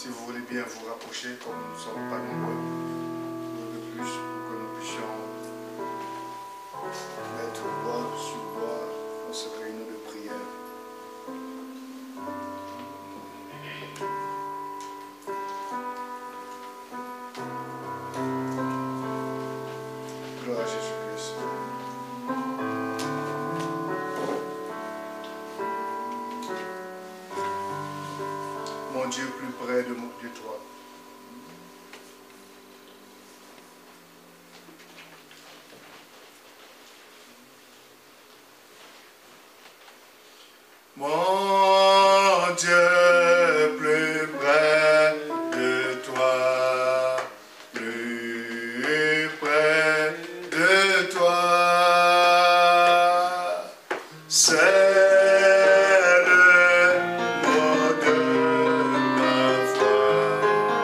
Si vous voulez bien vous rapprocher, comme nous ne sommes pas nombreux, de plus, pour que nous puissions mettre bois sur bois dans cette réunion de prière. Gloire à Jésus-Christ. Mon Dieu, plus près de toi. Mon Dieu, plus près de toi, plus près de toi, c'est le mot de ma foi.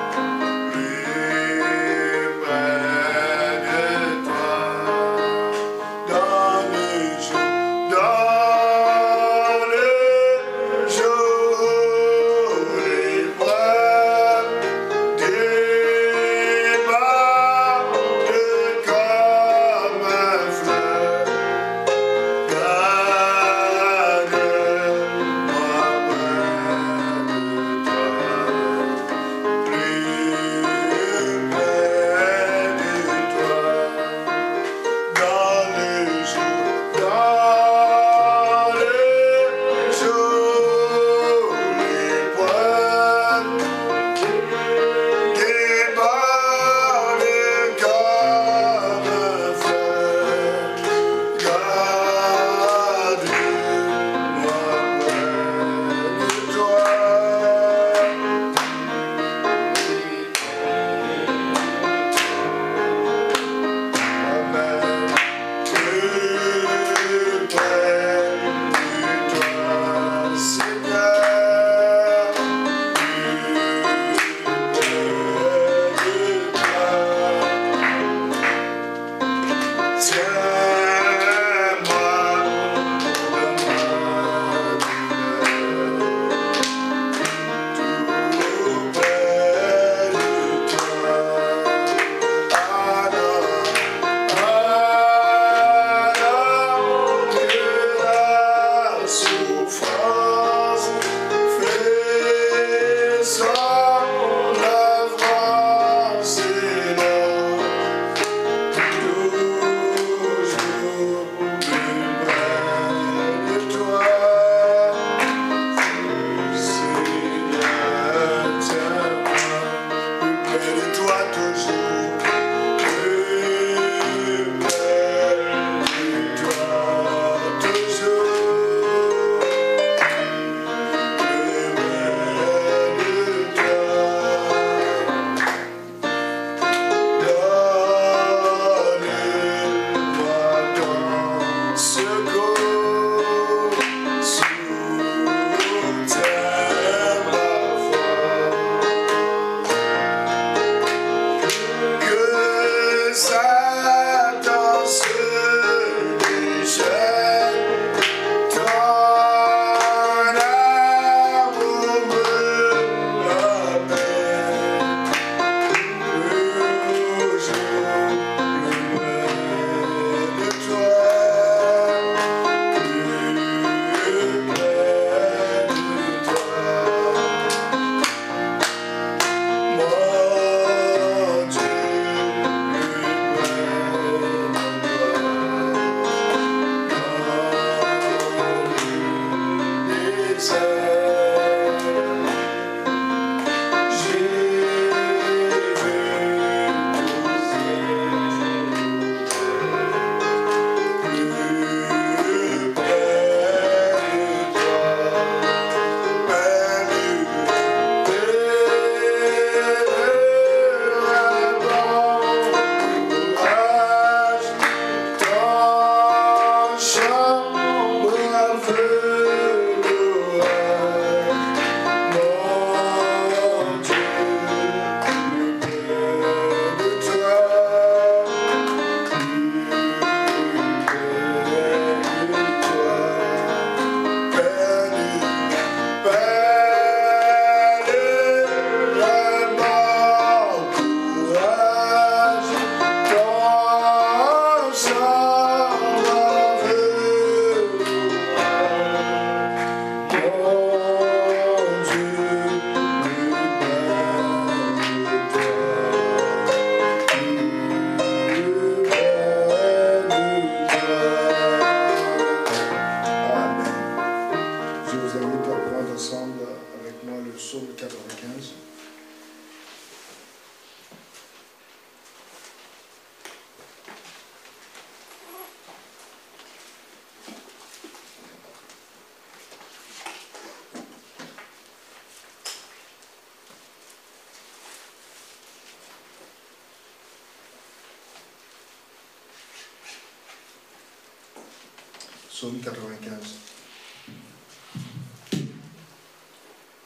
Psaume 95.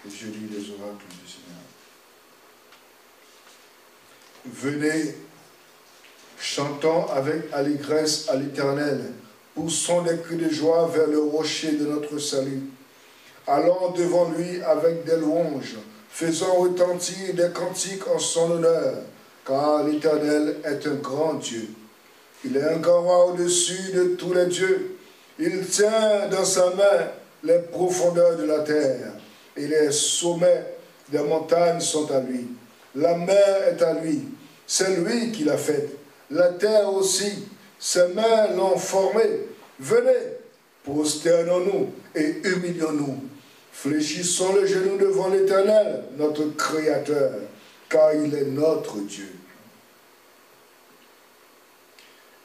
Et je lis les oracles du Seigneur. Venez, chantons avec allégresse à l'Éternel, poussons des cris de joie vers le rocher de notre salut. Allons devant lui avec des louanges, faisons retentir des cantiques en son honneur, car l'Éternel est un grand Dieu. Il est un grand roi au-dessus de tous les dieux. Il tient dans sa main les profondeurs de la terre, et les sommets des montagnes sont à lui. La mer est à lui, c'est lui qui l'a faite. La terre aussi, ses mains l'ont formée. Venez, prosternons-nous et humilions-nous. Fléchissons le genou devant l'Éternel, notre Créateur, car il est notre Dieu.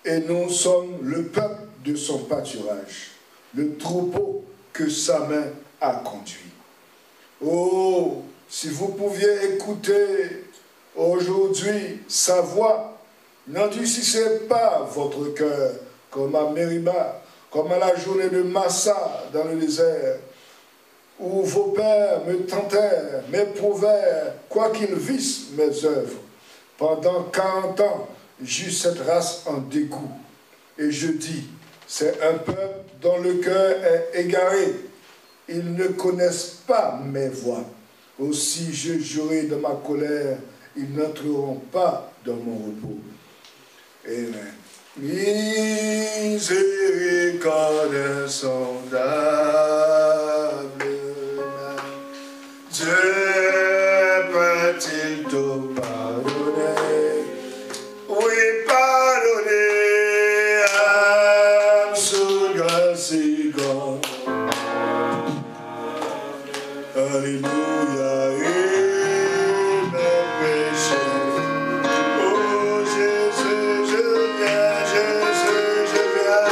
Et nous sommes le peuple de son pâturage, le troupeau que sa main a conduit. Oh, si vous pouviez écouter aujourd'hui sa voix, n'endurcissez pas votre cœur comme à Mériba, comme à la journée de Massa dans le désert, où vos pères me tentèrent, m'éprouvèrent, quoiqu'ils vissent mes œuvres. Pendant 40 ans, j'eus cette race en dégoût. Et je dis, c'est un peuple dont le cœur est égaré. Ils ne connaissent pas mes voies. Aussi je jurai de ma colère, ils n'entreront pas dans mon repos. Amen. Miséricorde insondable, Dieu peut-il te pardonner? Oui, pardonner, âme sous grâce et grande. Alléluia, et mes péchés. Oh Jésus, je viens, Jésus, je viens,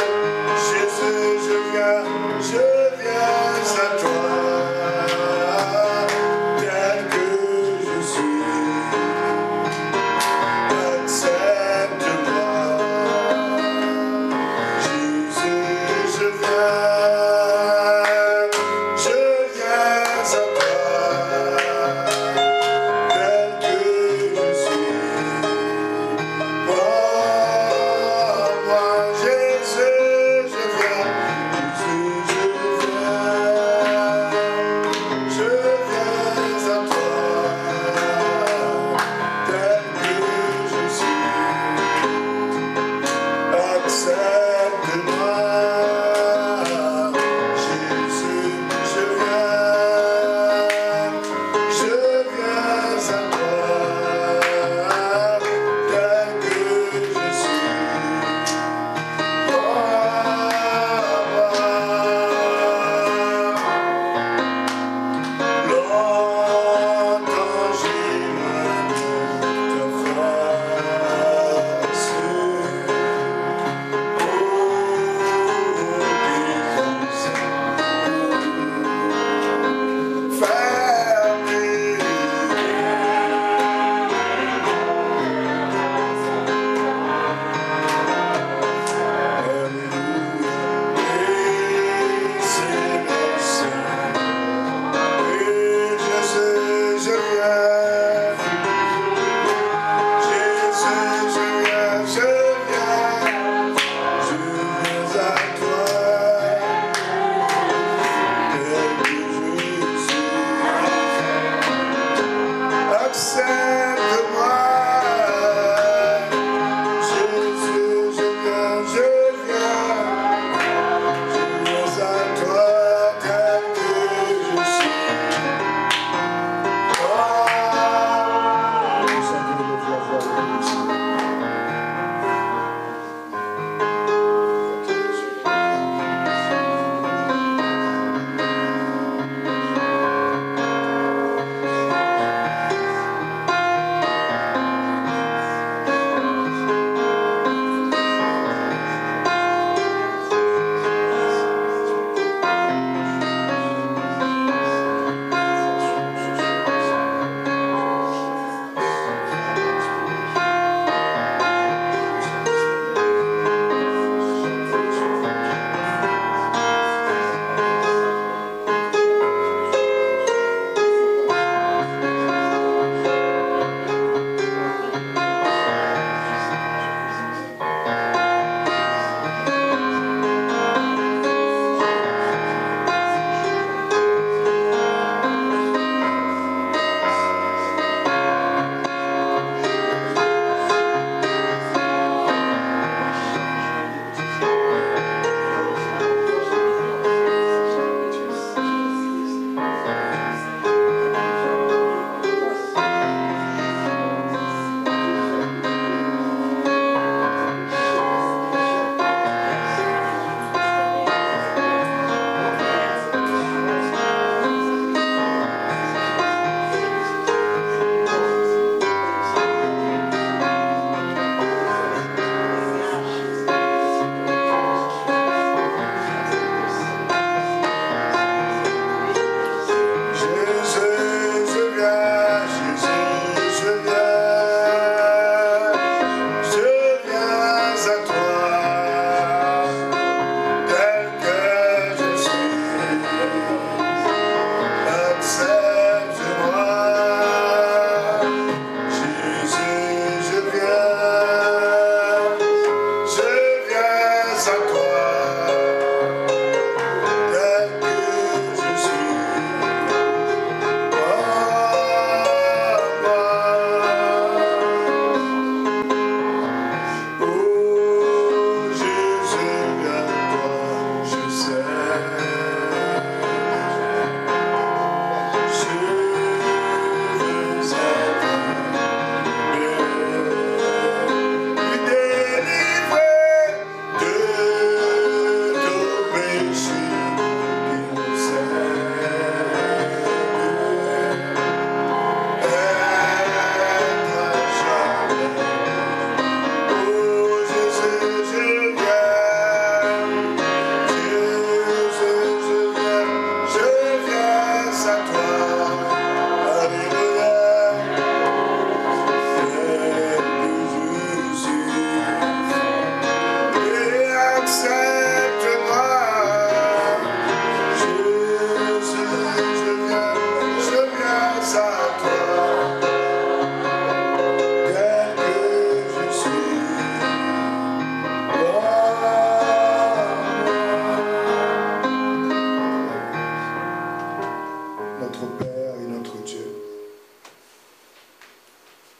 Jésus, je viens, je viens.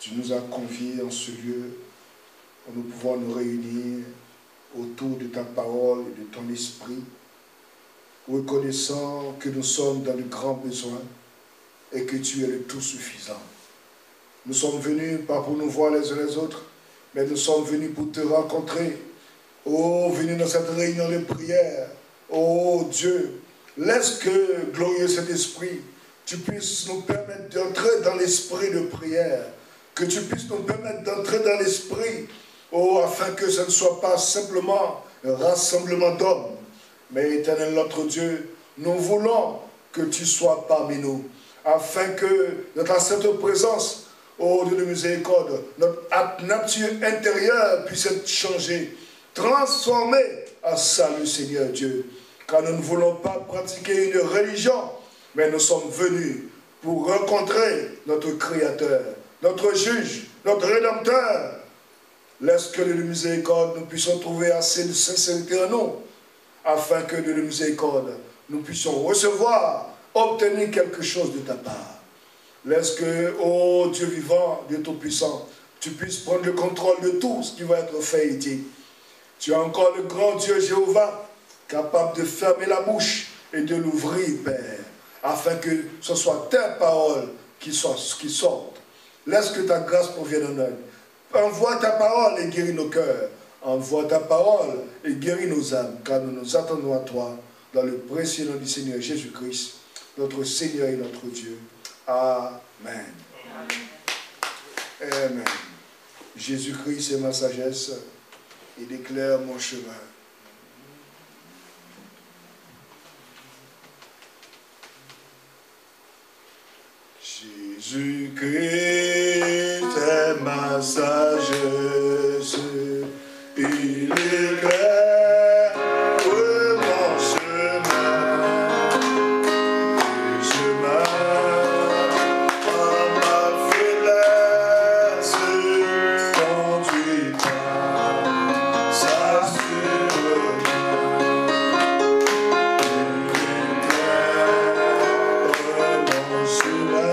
Tu nous as conviés en ce lieu où nous pouvons nous réunir autour de ta parole et de ton esprit, reconnaissant que nous sommes dans de grands besoins et que tu es le tout suffisant. Nous sommes venus pas pour nous voir les uns les autres, mais nous sommes venus pour te rencontrer. Oh, venez dans cette réunion de prière. Oh Dieu, laisse que, glorieux Saint-Esprit, tu puisses nous permettre d'entrer dans l'esprit de prière, que tu puisses nous permettre d'entrer dans l'esprit, oh, afin que ce ne soit pas simplement un rassemblement d'hommes, mais éternel notre Dieu, nous voulons que tu sois parmi nous, afin que notre sainte présence, oh Dieu de miséricorde, notre nature intérieure puisse être changée, transformée à salut, Seigneur Dieu. Car nous ne voulons pas pratiquer une religion, mais nous sommes venus pour rencontrer notre Créateur, notre Juge, notre Rédempteur. Laisse que de miséricorde, nous puissions trouver assez de sincérité en nous, afin que de miséricorde, nous puissions recevoir, obtenir quelque chose de ta part. Laisse que, ô Dieu vivant, Dieu Tout-Puissant, tu puisses prendre le contrôle de tout ce qui va être fait et dit. Tu es encore le grand Dieu Jéhovah, capable de fermer la bouche et de l'ouvrir, Père, afin que ce soit ta parole qui sorte. Laisse que ta grâce provienne en nous. Envoie ta parole et guéris nos cœurs. Envoie ta parole et guéris nos âmes, car nous nous attendons à toi, dans le précieux nom du Seigneur Jésus-Christ, notre Seigneur et notre Dieu. Amen. Amen. Jésus-Christ est ma sagesse, il éclaire mon chemin. Jésus-Christ est ma sagesse, il éclaire mon chemin, le chemin par ma faiblesse, conduit par sa sûreté, il éclaire mon chemin.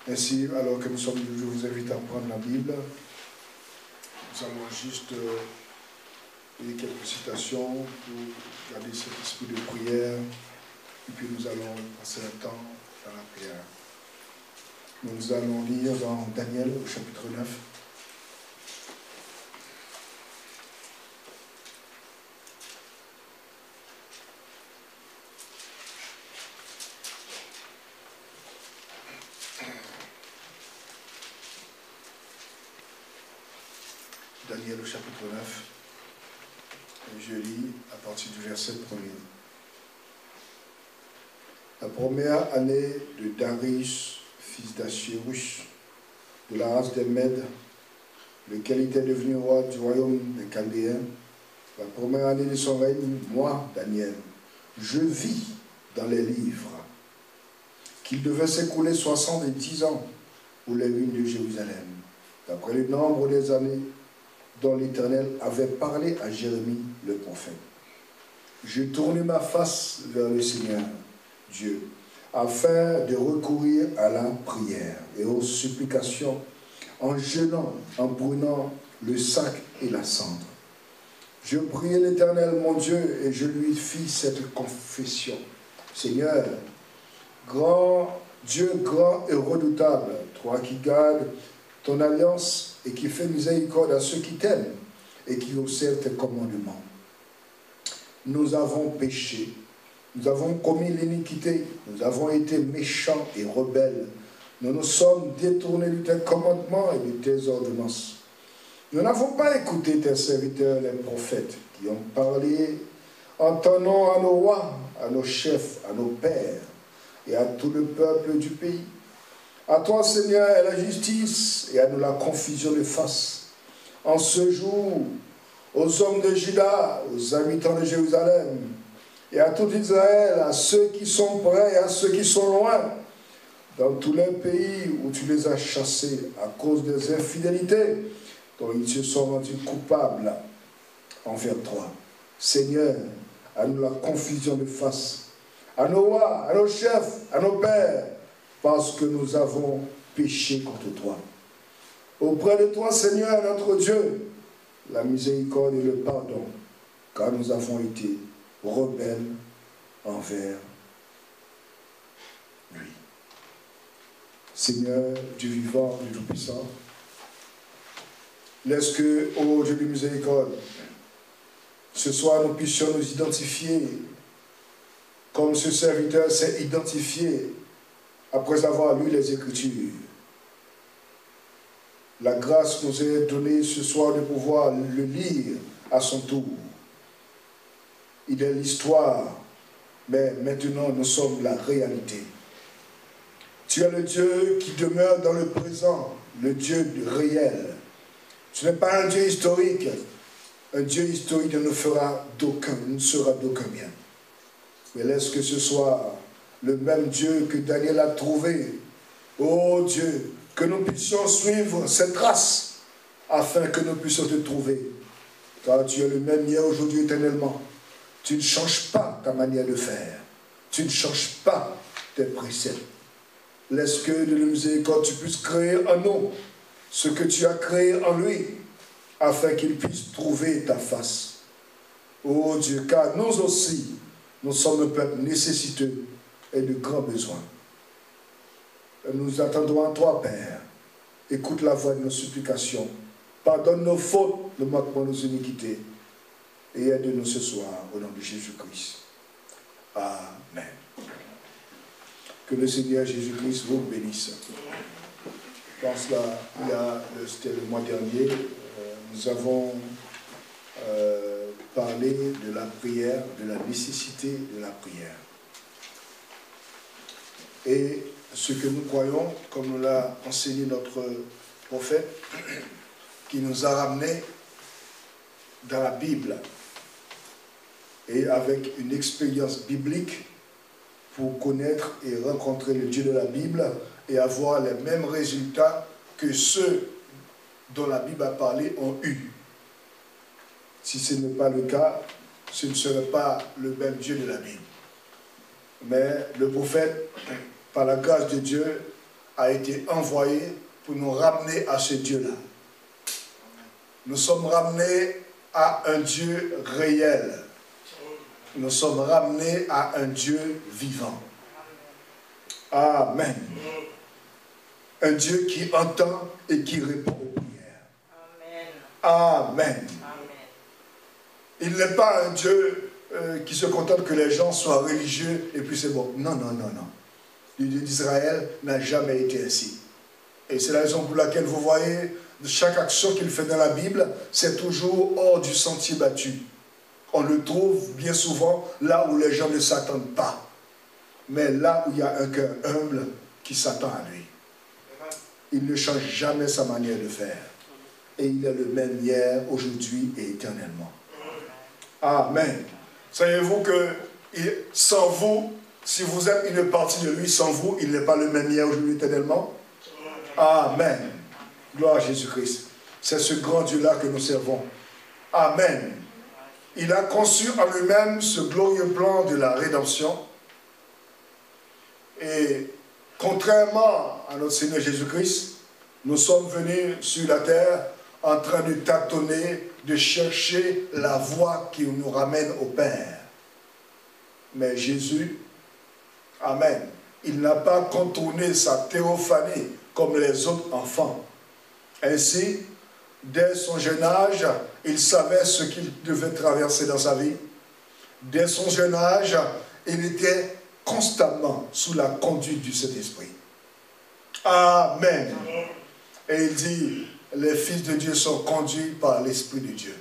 Ainsi, alors que nous sommes, je vous invite à prendre la Bible. Nous allons juste lire quelques citations pour garder cet esprit de prière. Et puis nous allons passer un temps dans la prière. Nous allons lire dans Daniel au chapitre 9. Daniel au chapitre 9, et je lis à partir du verset 1er. La première année de Darius, fils d'Achirus, de la race des Mèdes, lequel était devenu roi du royaume des Chaldéens, la première année de son règne, moi, Daniel, je vis dans les livres qu'il devait s'écouler 70 ans pour les ruines de Jérusalem, d'après le nombre des années dont l'Éternel avait parlé à Jérémie le prophète. Je tournai ma face vers le Seigneur, Dieu, afin de recourir à la prière et aux supplications, en jeûnant, en brûlant le sac et la cendre. Je priai l'Éternel, mon Dieu, et je lui fis cette confession. Seigneur, grand Dieu grand et redoutable, toi qui gardes ton alliance et qui fais miséricorde à ceux qui t'aiment et qui observent tes commandements. Nous avons péché, nous avons commis l'iniquité, nous avons été méchants et rebelles. Nous nous sommes détournés de tes commandements et de tes ordonnances. Nous n'avons pas écouté tes serviteurs, les prophètes, qui ont parlé en ton nom à nos rois, à nos chefs, à nos pères et à tout le peuple du pays. À toi, Seigneur, est la justice et à nous la confusion de face. En ce jour, aux hommes de Juda, aux habitants de Jérusalem, et à tout Israël, à ceux qui sont près et à ceux qui sont loin, dans tous les pays où tu les as chassés à cause des infidélités dont ils se sont rendus coupables envers toi. Seigneur, à nous la confusion de face, à nos rois, à nos chefs, à nos pères, parce que nous avons péché contre toi. Auprès de toi, Seigneur, notre Dieu, la miséricorde et le pardon, car nous avons été rebelles envers lui. Seigneur, Dieu vivant, Dieu tout-puissant, laisse que, ô Dieu de miséricorde, ce soir nous puissions nous identifier comme ce serviteur s'est identifié après avoir lu les Écritures. La grâce nous est donnée ce soir de pouvoir le lire à son tour. Il est l'histoire, mais maintenant nous sommes la réalité. Tu es le Dieu qui demeure dans le présent, le Dieu réel. Ce n'est pas un Dieu historique. Un Dieu historique ne fera d'aucun, ne sera d'aucun bien. Mais laisse que ce soit le même Dieu que Daniel a trouvé. Oh Dieu, que nous puissions suivre cette trace afin que nous puissions te trouver. Car tu es le même hier, aujourd'hui, éternellement. Tu ne changes pas ta manière de faire. Tu ne changes pas tes préceptes. Laisse que de la miséricorde tu puisses créer en nous ce que tu as créé en lui, afin qu'il puisse trouver ta face. Oh Dieu, car nous aussi, nous sommes un peuple nécessiteux et de grands besoins. Nous attendons en toi, Père. Écoute la voix de nos supplications. Pardonne nos fautes, nos manquements, nos iniquités. Et aide-nous ce soir, au nom de Jésus-Christ. Amen. Que le Seigneur Jésus-Christ vous bénisse. Je pense là, c'était le mois dernier, nous avons parlé de la prière, de la nécessité de la prière. Et ce que nous croyons, comme nous l'a enseigné notre prophète, qui nous a ramenés dans la Bible et avec une expérience biblique pour connaître et rencontrer le Dieu de la Bible et avoir les mêmes résultats que ceux dont la Bible a parlé ont eu. Si ce n'est pas le cas, ce ne serait pas le même Dieu de la Bible. Mais le prophète, par la grâce de Dieu, a été envoyé pour nous ramener à ce Dieu-là. Nous sommes ramenés à un Dieu réel. Nous sommes ramenés à un Dieu vivant. Amen. Un Dieu qui entend et qui répond aux prières. Amen. Amen. Il n'est pas un Dieu qui se contente que les gens soient religieux et puis c'est bon. Non, non, non, non. Le Dieu d'Israël n'a jamais été ainsi. Et c'est la raison pour laquelle vous voyez, chaque action qu'il fait dans la Bible, c'est toujours hors du sentier battu. On le trouve bien souvent là où les gens ne s'attendent pas. Mais là où il y a un cœur humble qui s'attend à lui. Il ne change jamais sa manière de faire. Et il est le même hier, aujourd'hui et éternellement. Amen. Savez-vous que sans vous, si vous êtes une partie de lui, sans vous, il n'est pas le même hier, aujourd'hui, éternellement. Amen. Gloire à Jésus-Christ. C'est ce grand Dieu-là que nous servons. Amen. Il a conçu en lui-même ce glorieux plan de la rédemption. Et contrairement à notre Seigneur Jésus-Christ, nous sommes venus sur la terre en train de tâtonner, de chercher la voie qui nous ramène au Père. Mais Jésus, Amen, il n'a pas contourné sa théophanie comme les autres enfants. Ainsi, dès son jeune âge, il savait ce qu'il devait traverser dans sa vie. Dès son jeune âge, il était constamment sous la conduite du Saint-Esprit. Amen. Et il dit, les fils de Dieu sont conduits par l'Esprit de Dieu.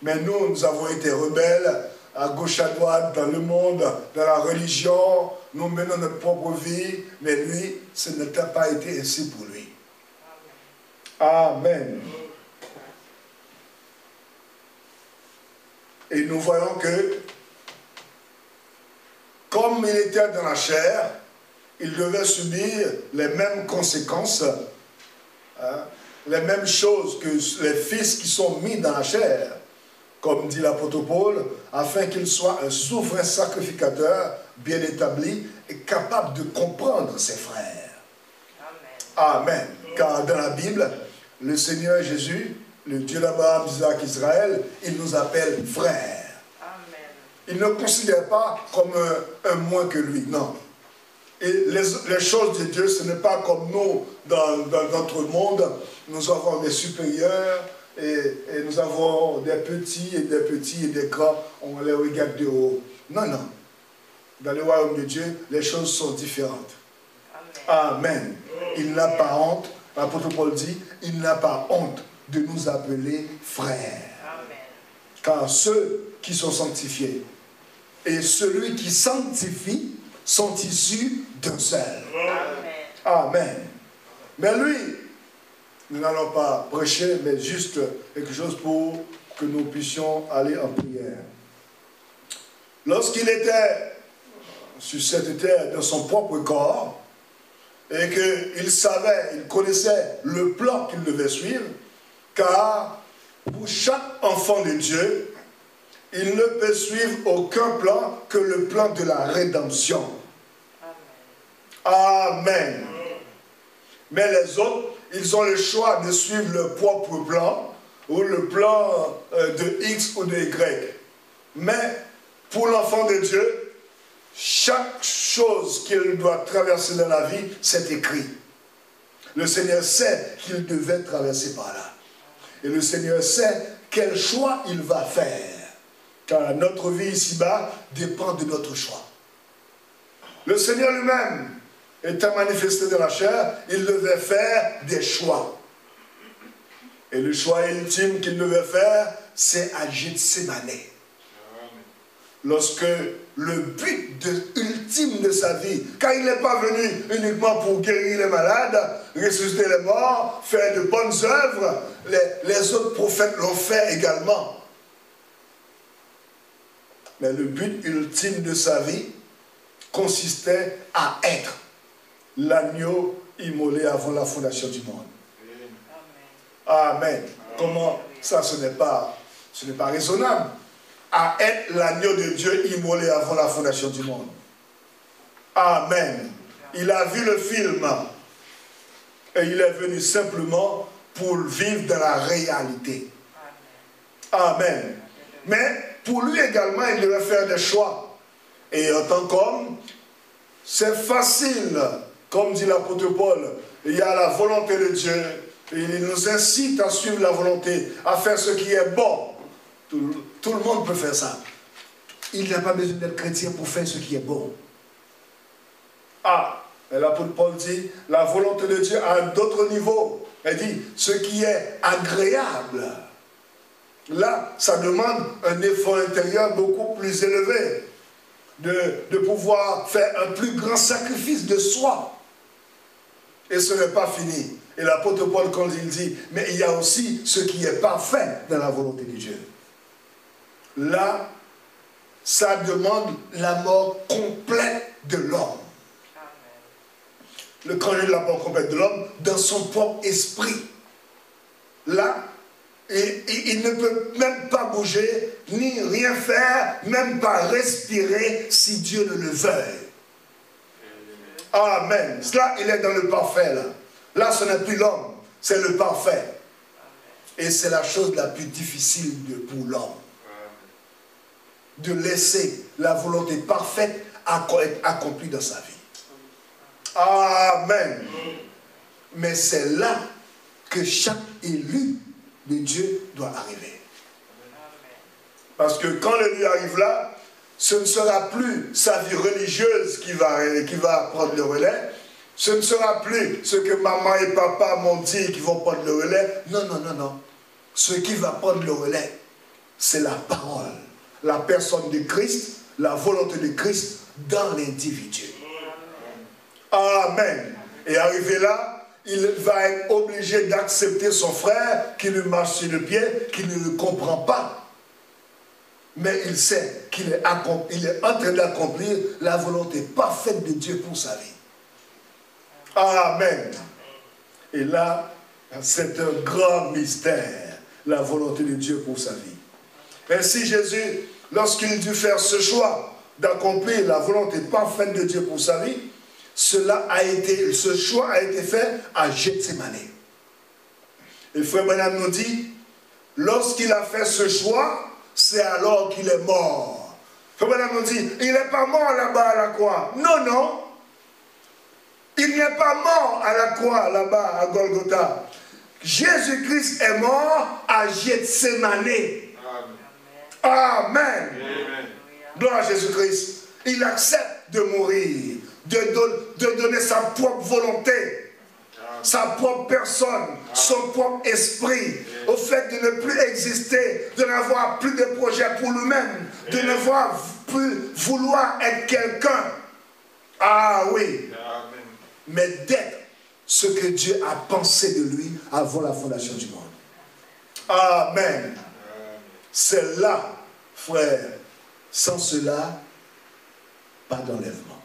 Mais nous avons été rebelles, à gauche, à droite, dans le monde, dans la religion. Nous menons notre propre vie, mais lui, ce n'était pas été ainsi pour lui. Amen. Et nous voyons que, comme il était dans la chair, il devait subir les mêmes conséquences, les mêmes choses que les fils qui sont mis dans la chair, comme dit l'apôtre Paul, afin qu'il soit un souverain sacrificateur bien établi et capable de comprendre ses frères. Amen. Amen. Car dans la Bible, le Seigneur Jésus, le Dieu d'Abraham, d'Isaac, d'Israël, il nous appelle frères. Amen. Il ne considère pas comme un moins que lui, non. Et les choses de Dieu, ce n'est pas comme nous dans notre monde. Nous avons des supérieurs et nous avons des petits et des grands. On les regarde de haut. Non, non. Dans le royaume de Dieu, les choses sont différentes. Amen. Amen. Il n'a pas honte. L'apôtre Paul dit, il n'a pas honte de nous appeler frères. Amen. Car ceux qui sont sanctifiés et celui qui sanctifie sont issus d'un seul. Amen. Amen. Mais lui, nous n'allons pas prêcher, mais juste quelque chose pour que nous puissions aller en prière. Lorsqu'il était sur cette terre dans son propre corps, et qu'il savait, il connaissait le plan qu'il devait suivre, car pour chaque enfant de Dieu, il ne peut suivre aucun plan que le plan de la rédemption. Amen. Amen. Mais les autres, ils ont le choix de suivre leur propre plan, ou le plan de X ou de Y. Mais pour l'enfant de Dieu, chaque chose qu'il doit traverser dans la vie, c'est écrit. Le Seigneur sait qu'il devait traverser par là. Et le Seigneur sait quel choix il va faire. Car notre vie ici-bas dépend de notre choix. Le Seigneur lui-même, étant manifesté dans la chair, il devait faire des choix. Et le choix ultime qu'il devait faire, c'est à Gethsémane. Lorsque le but ultime de sa vie, car il n'est pas venu uniquement pour guérir les malades, ressusciter les morts, faire de bonnes œuvres, les autres prophètes l'ont fait également. Mais le but ultime de sa vie consistait à être l'agneau immolé avant la fondation du monde. Amen. Amen. Comment ça, ce n'est pas raisonnable. À être l'agneau de Dieu immolé avant la fondation du monde. Amen. Il a vu le film et il est venu simplement pour vivre dans la réalité. Amen. Mais pour lui également, il devait faire des choix. Et en tant qu'homme, c'est facile, comme dit l'apôtre Paul, il y a la volonté de Dieu. Il nous incite à suivre la volonté, à faire ce qui est bon. Tout le monde peut faire ça. Il n'a pas besoin d'être chrétien pour faire ce qui est bon. Ah, et l'apôtre Paul dit, la volonté de Dieu à d'autres niveaux. Elle dit, ce qui est agréable. Là, ça demande un effort intérieur beaucoup plus élevé. De pouvoir faire un plus grand sacrifice de soi. Et ce n'est pas fini. Et l'apôtre Paul, quand il dit, mais il y a aussi ce qui est parfait dans la volonté de Dieu. Là, ça demande la mort complète de l'homme. Le congé de la mort complète de l'homme dans son propre esprit. Là, il ne peut même pas bouger, ni rien faire, même pas respirer si Dieu ne le veuille. Amen. Là, il est dans le parfait. Là, ce n'est plus l'homme, c'est le parfait. Et c'est la chose la plus difficile pour l'homme. De laisser la volonté parfaite être accomplie dans sa vie. Amen. Mais c'est là que chaque élu de Dieu doit arriver. Parce que quand l'élu arrive là, ce ne sera plus sa vie religieuse qui va prendre le relais. Ce ne sera plus ce que maman et papa m'ont dit qui vont prendre le relais. Non, non, non, non. Ce qui va prendre le relais, c'est la parole. La personne de Christ, la volonté de Christ dans l'individu. Amen. Et arrivé là, il va être obligé d'accepter son frère qui lui marche sur le pied, qui ne le comprend pas. Mais il sait qu'il est en train d'accomplir la volonté parfaite de Dieu pour sa vie. Amen. Et là, c'est un grand mystère, la volonté de Dieu pour sa vie. Ainsi Jésus, lorsqu'il dut faire ce choix d'accomplir la volonté parfaite de Dieu pour sa vie, ce choix a été fait à Gethsémane. Et Frère Branham nous dit, lorsqu'il a fait ce choix, c'est alors qu'il est mort. Frère Branham nous dit, il n'est pas mort là-bas à la croix. Non, non. Il n'est pas mort à la croix là-bas à Golgotha. Jésus-Christ est mort à Gethsémane. Amen. Amen. Gloire à Jésus-Christ. Il accepte de mourir, de donner sa propre volonté, sa propre personne, son propre esprit, au fait de ne plus exister, de n'avoir plus de projet pour lui-même, de ne plus vouloir être quelqu'un. Ah oui. Mais d'être ce que Dieu a pensé de lui avant la fondation du monde. Amen. C'est là, frère. Sans cela, pas d'enlèvement.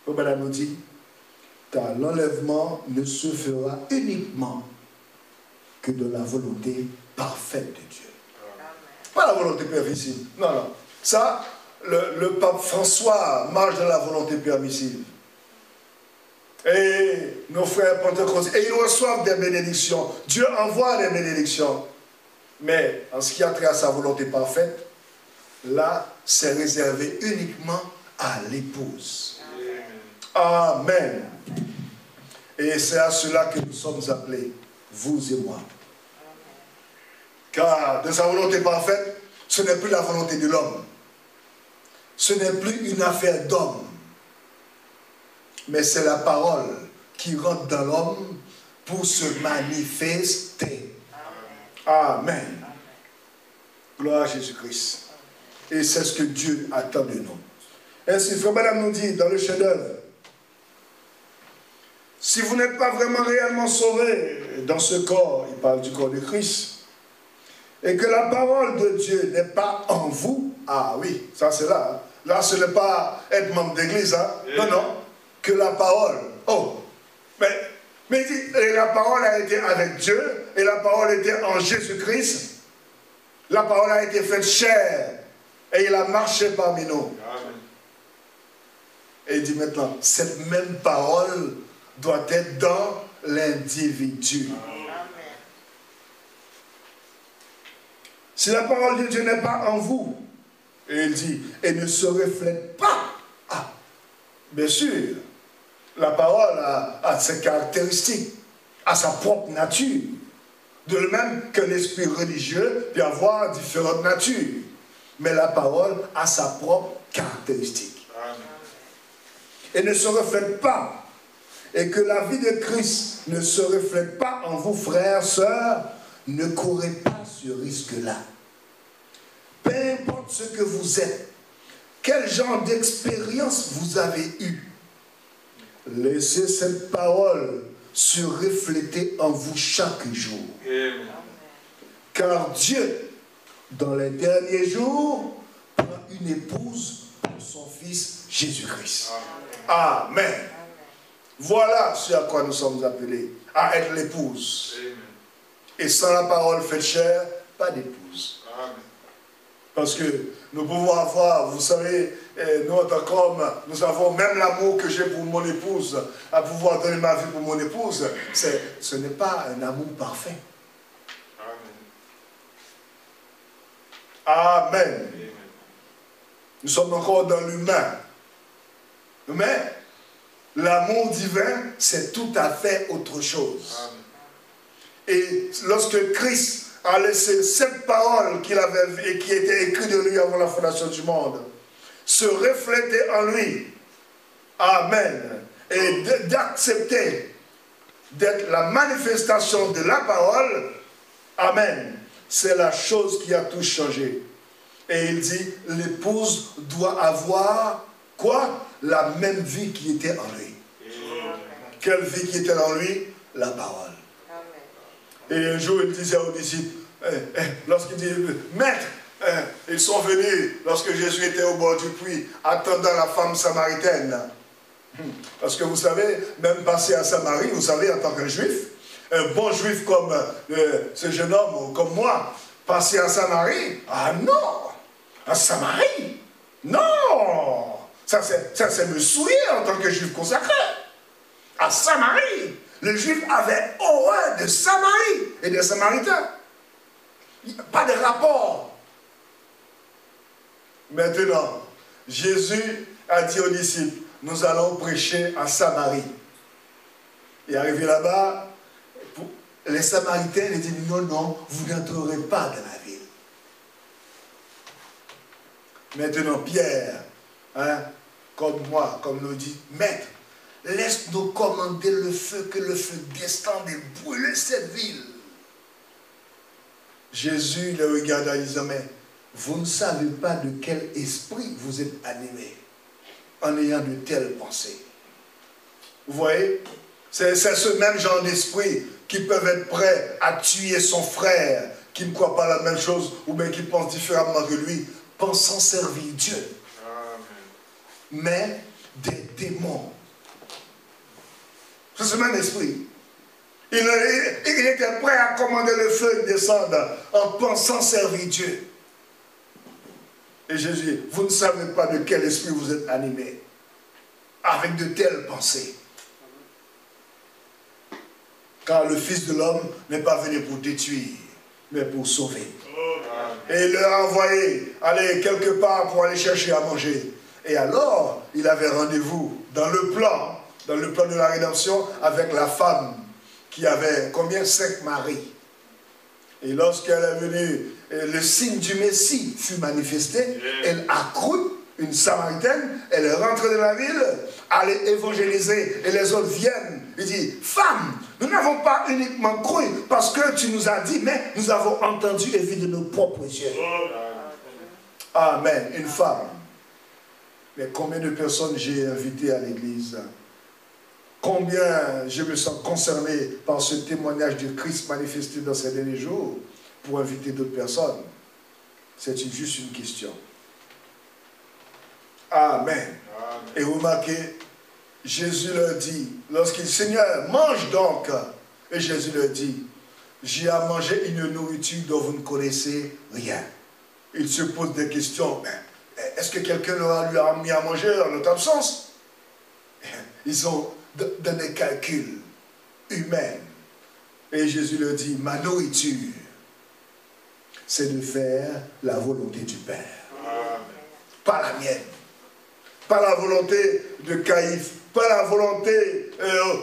Madame nous dit, car l'enlèvement ne se fera uniquement que de la volonté parfaite de Dieu. Pas la volonté permissive. Non, non. Ça, le pape François marche dans la volonté permissive. Et nos frères pentecôtistes, et ils reçoivent des bénédictions. Dieu envoie des bénédictions. Mais en ce qui a trait à sa volonté parfaite, là, c'est réservé uniquement à l'épouse. Amen. Et c'est à cela que nous sommes appelés, vous et moi. Car de sa volonté parfaite, ce n'est plus la volonté de l'homme. Ce n'est plus une affaire d'homme. Mais c'est la parole qui rentre dans l'homme pour se manifester. Amen. Gloire à Jésus-Christ. Et c'est ce que Dieu attend de nous. Ainsi, frère Madame nous dit dans le chef-d'œuvre, si vous n'êtes pas vraiment réellement sauvé dans ce corps, il parle du corps de Christ, et que la parole de Dieu n'est pas en vous, ah oui, ça c'est là. Hein. Là, ce n'est pas être membre d'église. Hein. Non, non. Que la parole. Oh, mais il dit, et la parole a été avec Dieu, et la parole était en Jésus-Christ. La parole a été faite chair, et il a marché parmi nous. Amen. Et il dit maintenant, cette même parole doit être dans l'individu. Si la parole de Dieu n'est pas en vous, et il dit, et ne se reflète pas. Ah, bien sûr, la parole a ses caractéristiques, a sa propre nature. De même qu'un esprit religieux peut avoir différentes natures. Mais la parole a sa propre caractéristique. Et ne se reflète pas. Et que la vie de Christ ne se reflète pas en vous, frères, sœurs, ne courez pas ce risque-là. Peu importe ce que vous êtes, quel genre d'expérience vous avez eu, laissez cette parole se refléter en vous chaque jour. Amen. Car Dieu, dans les derniers jours, prend une épouse pour son Fils Jésus-Christ. Amen. Amen. Voilà ce à quoi nous sommes appelés, à être l'épouse. Et sans la parole faite chair, pas d'épouse. Parce que nous pouvons avoir, vous savez, nous en tant qu'hommes, nous avons même l'amour que j'ai pour mon épouse, à pouvoir donner ma vie pour mon épouse. Ce n'est pas un amour parfait. Amen. Amen. Nous sommes encore dans l'humain. Mais l'amour divin, c'est tout à fait autre chose. Amen. Et lorsque Christ a laissé cette parole qu'il avait et qui était écrite de lui avant la fondation du monde se refléter en lui, amen, et d'accepter d'être la manifestation de la parole, amen, c'est la chose qui a tout changé. Et il dit, l'épouse doit avoir quoi? La même vie qui était en lui. Amen. Quelle vie qui était en lui? La parole. Et un jour, il disait aux disciples, lorsqu'il dit, Maître, ils sont venus, lorsque Jésus était au bord du puits, attendant la femme samaritaine. Parce que vous savez, même passer à Samarie, vous savez, en tant qu'un juif, un bon juif comme ce jeune homme, ou comme moi, passer à Samarie, ah non, à Samarie, non, ça c'est me souiller en tant que juif consacré. À Samarie, le juif avait horreur de Samarie et des Samaritains. Pas de rapport. Maintenant, Jésus a dit aux disciples, nous allons prêcher en Samarie. Et arrivé là-bas, les Samaritains ils disent, non, non, vous n'entrerez pas dans la ville. Maintenant, Pierre, hein, comme moi, comme nous dit, maître, laisse-nous commander le feu, que le feu descende et brûle cette ville. Jésus le regarda en disant, mais vous ne savez pas de quel esprit vous êtes animés en ayant de telles pensées. Vous voyez, c'est ce même genre d'esprit qui peuvent être prêts à tuer son frère, qui ne croit pas la même chose, ou bien qui pense différemment que lui, pensant servir Dieu. Amen. Mais des démons. C'est ce même esprit. Il était prêt à commander le feu de descendre en pensant servir Dieu. Et Jésus dit, vous ne savez pas de quel esprit vous êtes animés avec de telles pensées. Car le Fils de l'homme n'est pas venu pour détruire, mais pour sauver. Et il leur a envoyé aller quelque part pour aller chercher à manger. Et alors, il avait rendez-vous dans le plan de la rédemption avec la femme qui avait combien? 5 maris. Et lorsqu'elle est venue, le signe du Messie fut manifesté, elle a cru, une Samaritaine, elle est rentrée dans la ville, allait évangéliser, et les autres viennent, ils disent, femme, nous n'avons pas uniquement cru parce que tu nous as dit, mais nous avons entendu et vu de nos propres yeux. Amen, une femme. Mais combien de personnes j'ai invitées à l'église? Combien je me sens concerné par ce témoignage de Christ manifesté dans ces derniers jours pour inviter d'autres personnes? C'est juste une question. Amen. Amen. Et remarquez, Jésus leur dit, lorsqu'il dit, Seigneur, mange donc. Et Jésus leur dit, j'ai à manger une nourriture dont vous ne connaissez rien. Il se pose des questions. Est-ce que quelqu'un lui a mis à manger en notre absence? Ils ont dans des calculs humains. Et Jésus leur dit, ma nourriture, c'est de faire la volonté du Père. Amen. Pas la mienne. Pas la volonté de Caïphe. Pas la volonté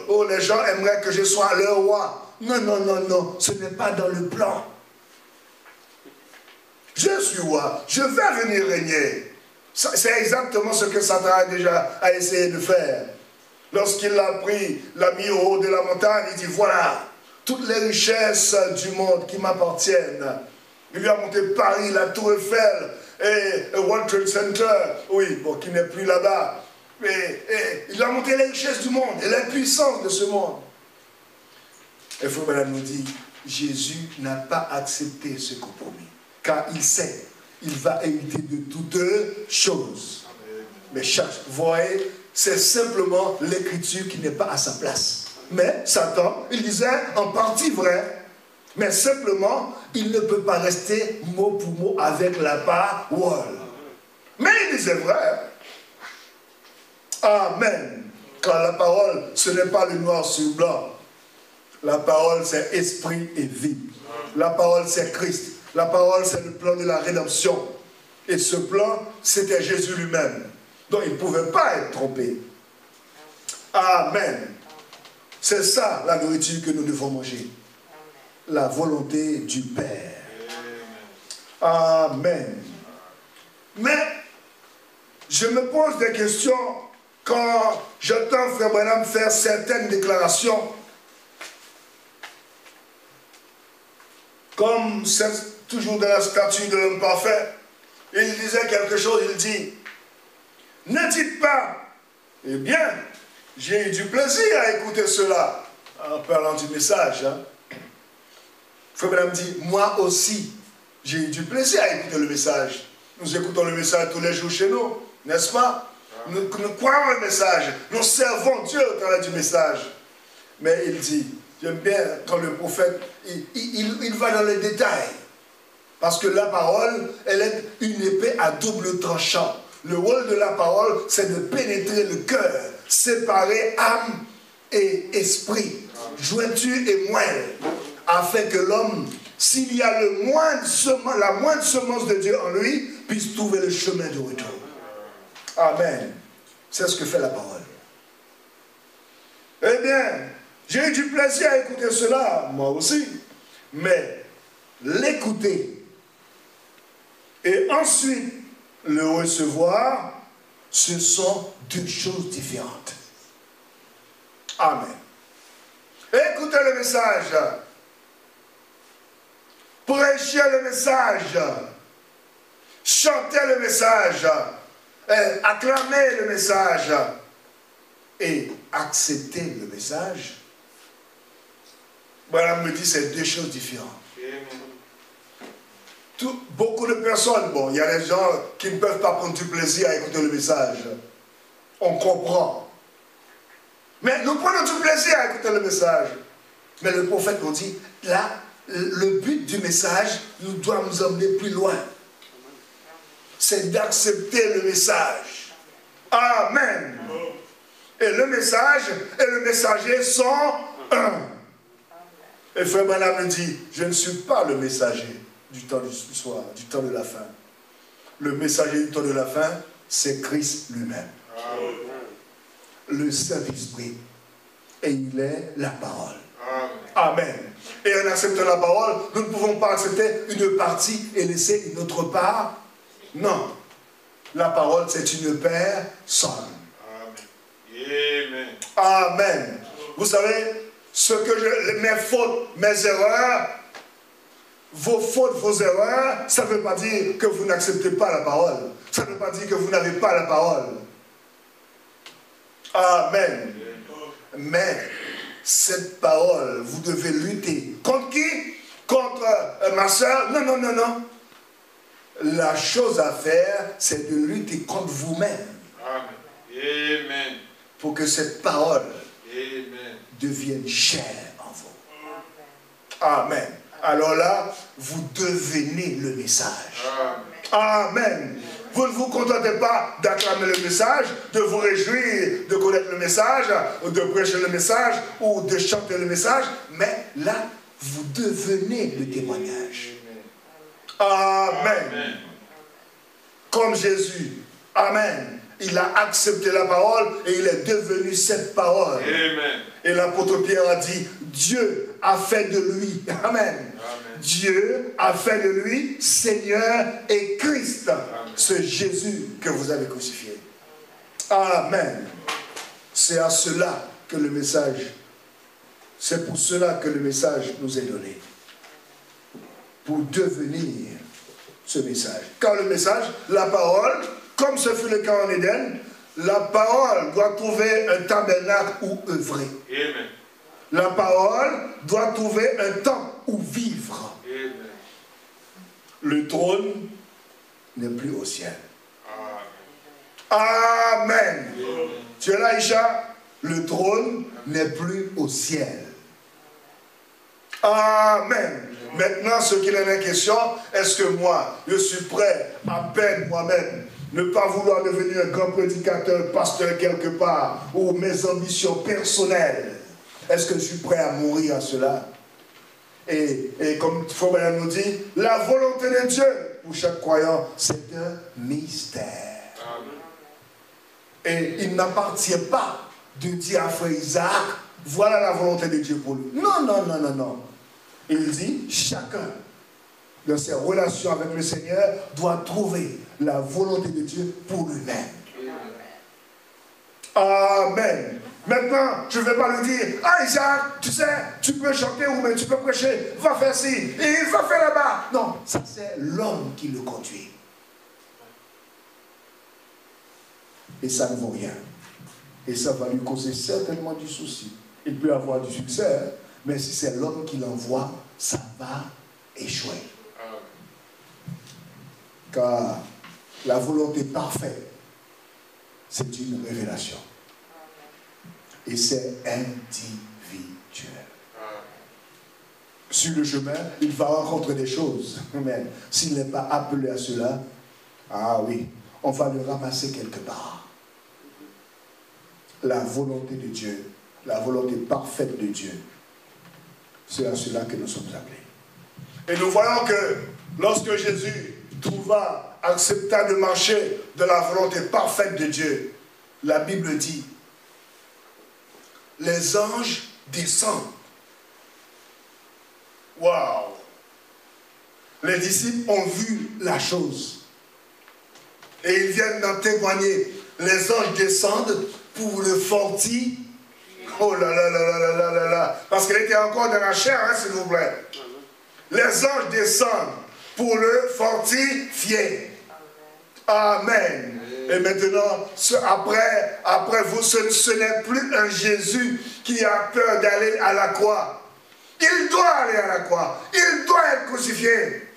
où les gens aimeraient que je sois leur roi. Non, non, non, non. Ce n'est pas dans le plan. Je suis roi. Je vais venir régner. C'est exactement ce que Satan a déjà essayé de faire. Lorsqu'il l'a pris, l'a mis au haut de la montagne, il dit, voilà, toutes les richesses du monde qui m'appartiennent. Il lui a monté Paris, la Tour Eiffel, et World Trade Center, oui, bon, qui n'est plus là-bas. Et il a monté les richesses du monde et les puissances de ce monde. Et Frère Branham nous dit, Jésus n'a pas accepté ce compromis, car il sait, il va hériter de toutes choses. Mais vous voyez, c'est simplement l'écriture qui n'est pas à sa place. Mais Satan, il disait en partie vrai, mais simplement, il ne peut pas rester mot pour mot avec la parole. Mais il disait vrai. Amen. Car la parole, ce n'est pas le noir sur blanc. La parole, c'est esprit et vie. La parole, c'est Christ. La parole, c'est le plan de la rédemption. Et ce plan, c'était Jésus lui-même. Donc, il ne pouvait pas être trompé. Amen. C'est ça, la nourriture que nous devons manger. La volonté du Père. Amen. Mais, je me pose des questions quand j'entends Frère Branham faire certaines déclarations. Comme c'est toujours dans la statue de l'homme parfait. Il disait quelque chose, il dit, ne dites pas, eh bien, j'ai eu du plaisir à écouter cela, en parlant du message. Hein. Frère Branham dit, moi aussi, j'ai eu du plaisir à écouter le message. Nous écoutons le message tous les jours chez nous, n'est-ce pas? Nous croyons le message, nous servons Dieu au travers du message. Mais il dit, j'aime bien quand le prophète, il va dans les détails. Parce que la parole, elle est une épée à double tranchant. Le rôle de la parole, c'est de pénétrer le cœur, séparer âme et esprit, jointure et moelle, afin que l'homme, s'il y a la moindre semence de Dieu en lui, puisse trouver le chemin de retour. Amen. C'est ce que fait la parole. Eh bien, j'ai eu du plaisir à écouter cela, moi aussi. Mais l'écouter et ensuite le recevoir, ce sont deux choses différentes. Amen. Écoutez le message. Prêchez le message. Chantez le message. Acclamez le message. Et accepter le message. Voilà, me dit, c'est deux choses différentes. Beaucoup de personnes, bon, il y a des gens qui ne peuvent pas prendre du plaisir à écouter le message. On comprend. Mais nous prenons du plaisir à écouter le message. Mais le prophète nous dit, là, le but du message doit nous emmener plus loin. C'est d'accepter le message. Amen. Et le message et le messager sont un. Et Frère Branham me dit, je ne suis pas le messager du temps du soir, du temps de la fin. Le messager du temps de la fin, c'est Christ lui-même. Le Saint-Esprit. Et il est la parole. Amen. Et en acceptant la parole, nous ne pouvons pas accepter une partie et laisser une autre part. Non. La parole, c'est une personne. Amen. Amen. Vous savez, mes fautes, mes erreurs, vos fautes, vos erreurs, ça ne veut pas dire que vous n'acceptez pas la parole. Ça ne veut pas dire que vous n'avez pas la parole. Amen. Mais cette parole, vous devez lutter. Contre qui? Contre ma soeur? Non, non, non, non. La chose à faire, c'est de lutter contre vous-même. Amen. Pour que cette parole devienne chère en vous. Amen. Alors là, vous devenez le message. Amen. Vous ne vous contentez pas d'acclamer le message, de vous réjouir, de connaître le message, ou de prêcher le message, ou de chanter le message, mais là, vous devenez le témoignage. Amen. Comme Jésus. Amen. Il a accepté la parole et il est devenu cette parole. Amen. Et l'apôtre Pierre a dit, Dieu a fait de lui. Amen. Dieu a fait de lui Seigneur et Christ. Ce Jésus que vous avez crucifié. Amen. C'est à cela que le message, c'est pour cela que le message nous est donné. Pour devenir ce message. Car le message, la parole, comme ce fut le cas en Éden, la parole doit trouver un tabernacle où œuvrer. Amen. La parole doit trouver un temps où vivre. Amen. Le trône n'est plus au ciel. Amen. Amen. Amen. Tu es là, Isha? Le trône n'est plus au ciel. Amen. Maintenant, ce qu'il en est question, est-ce que moi, je suis prêt à peine moi-même, ne pas vouloir devenir un grand prédicateur, pasteur quelque part, ou mes ambitions personnelles, est-ce que je suis prêt à mourir à cela? Et comme Faubourg nous dit, la volonté de Dieu, pour chaque croyant, c'est un mystère. Amen. Et il n'appartient pas de dire à Frère Isaac, voilà la volonté de Dieu pour lui. Non, non, non, non, non. Il dit, chacun, dans ses relations avec le Seigneur, doit trouver la volonté de Dieu pour lui-même. Amen. Maintenant, je ne vais pas lui dire, ah Isaac, tu sais, tu peux chanter ou même tu peux prêcher, va faire ci, et va faire là-bas. Non, ça c'est l'homme qui le conduit. Et ça ne vaut rien. Et ça va lui causer certainement du souci. Il peut avoir du succès, mais si c'est l'homme qui l'envoie, ça va échouer. Car la volonté parfaite, c'est une révélation. Et c'est individuel. Sur le chemin, il va rencontrer des choses. Mais s'il n'est pas appelé à cela, ah oui, on va le ramasser quelque part. La volonté de Dieu, la volonté parfaite de Dieu, c'est à cela que nous sommes appelés. Et nous voyons que lorsque Jésus accepta de marcher de la volonté parfaite de Dieu, la Bible dit, les anges descendent. Waouh! Les disciples ont vu la chose. Et ils viennent d'en témoigner. Les anges descendent pour le fortifier. Oh là là là là là là là là. Parce qu'elle était encore dans la chair, hein, s'il vous plaît. Les anges descendent pour le fortifier. Amen. Et maintenant, après vous, ce n'est plus un Jésus qui a peur d'aller à la croix. Il doit aller à la croix. Il doit être crucifié.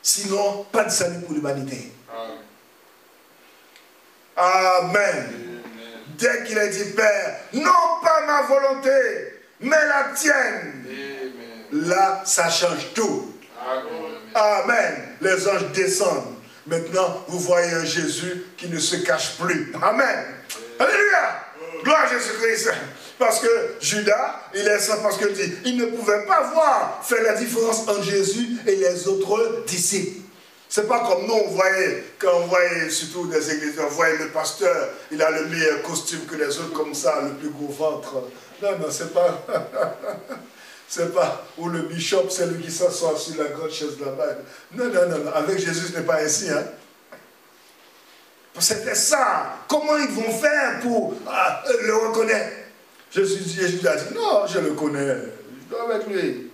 Sinon, pas de salut pour l'humanité. Amen. Dès qu'il a dit, Père, non pas ma volonté, mais la tienne. Amen. Là, ça change tout. Amen. Amen. Les anges descendent. Maintenant, vous voyez un Jésus qui ne se cache plus. Amen. Alléluia. Gloire à Jésus-Christ. Parce que Judas, il est ça parce que il ne pouvait pas faire la différence entre Jésus et les autres disciples. C'est pas comme nous, quand on voyait surtout des églises, on voyait le pasteur, il a le meilleur costume que les autres comme ça, le plus gros ventre. Non, non, c'est pas... c'est pas... Ou le bishop, c'est lui qui s'assoit sur la grande chaise là-bas. Non, non, non, non, avec Jésus, ce n'est pas ainsi, hein. C'était ça. Comment ils vont faire pour le reconnaître? Jésus a dit, non, je le connais. Je dois avec lui.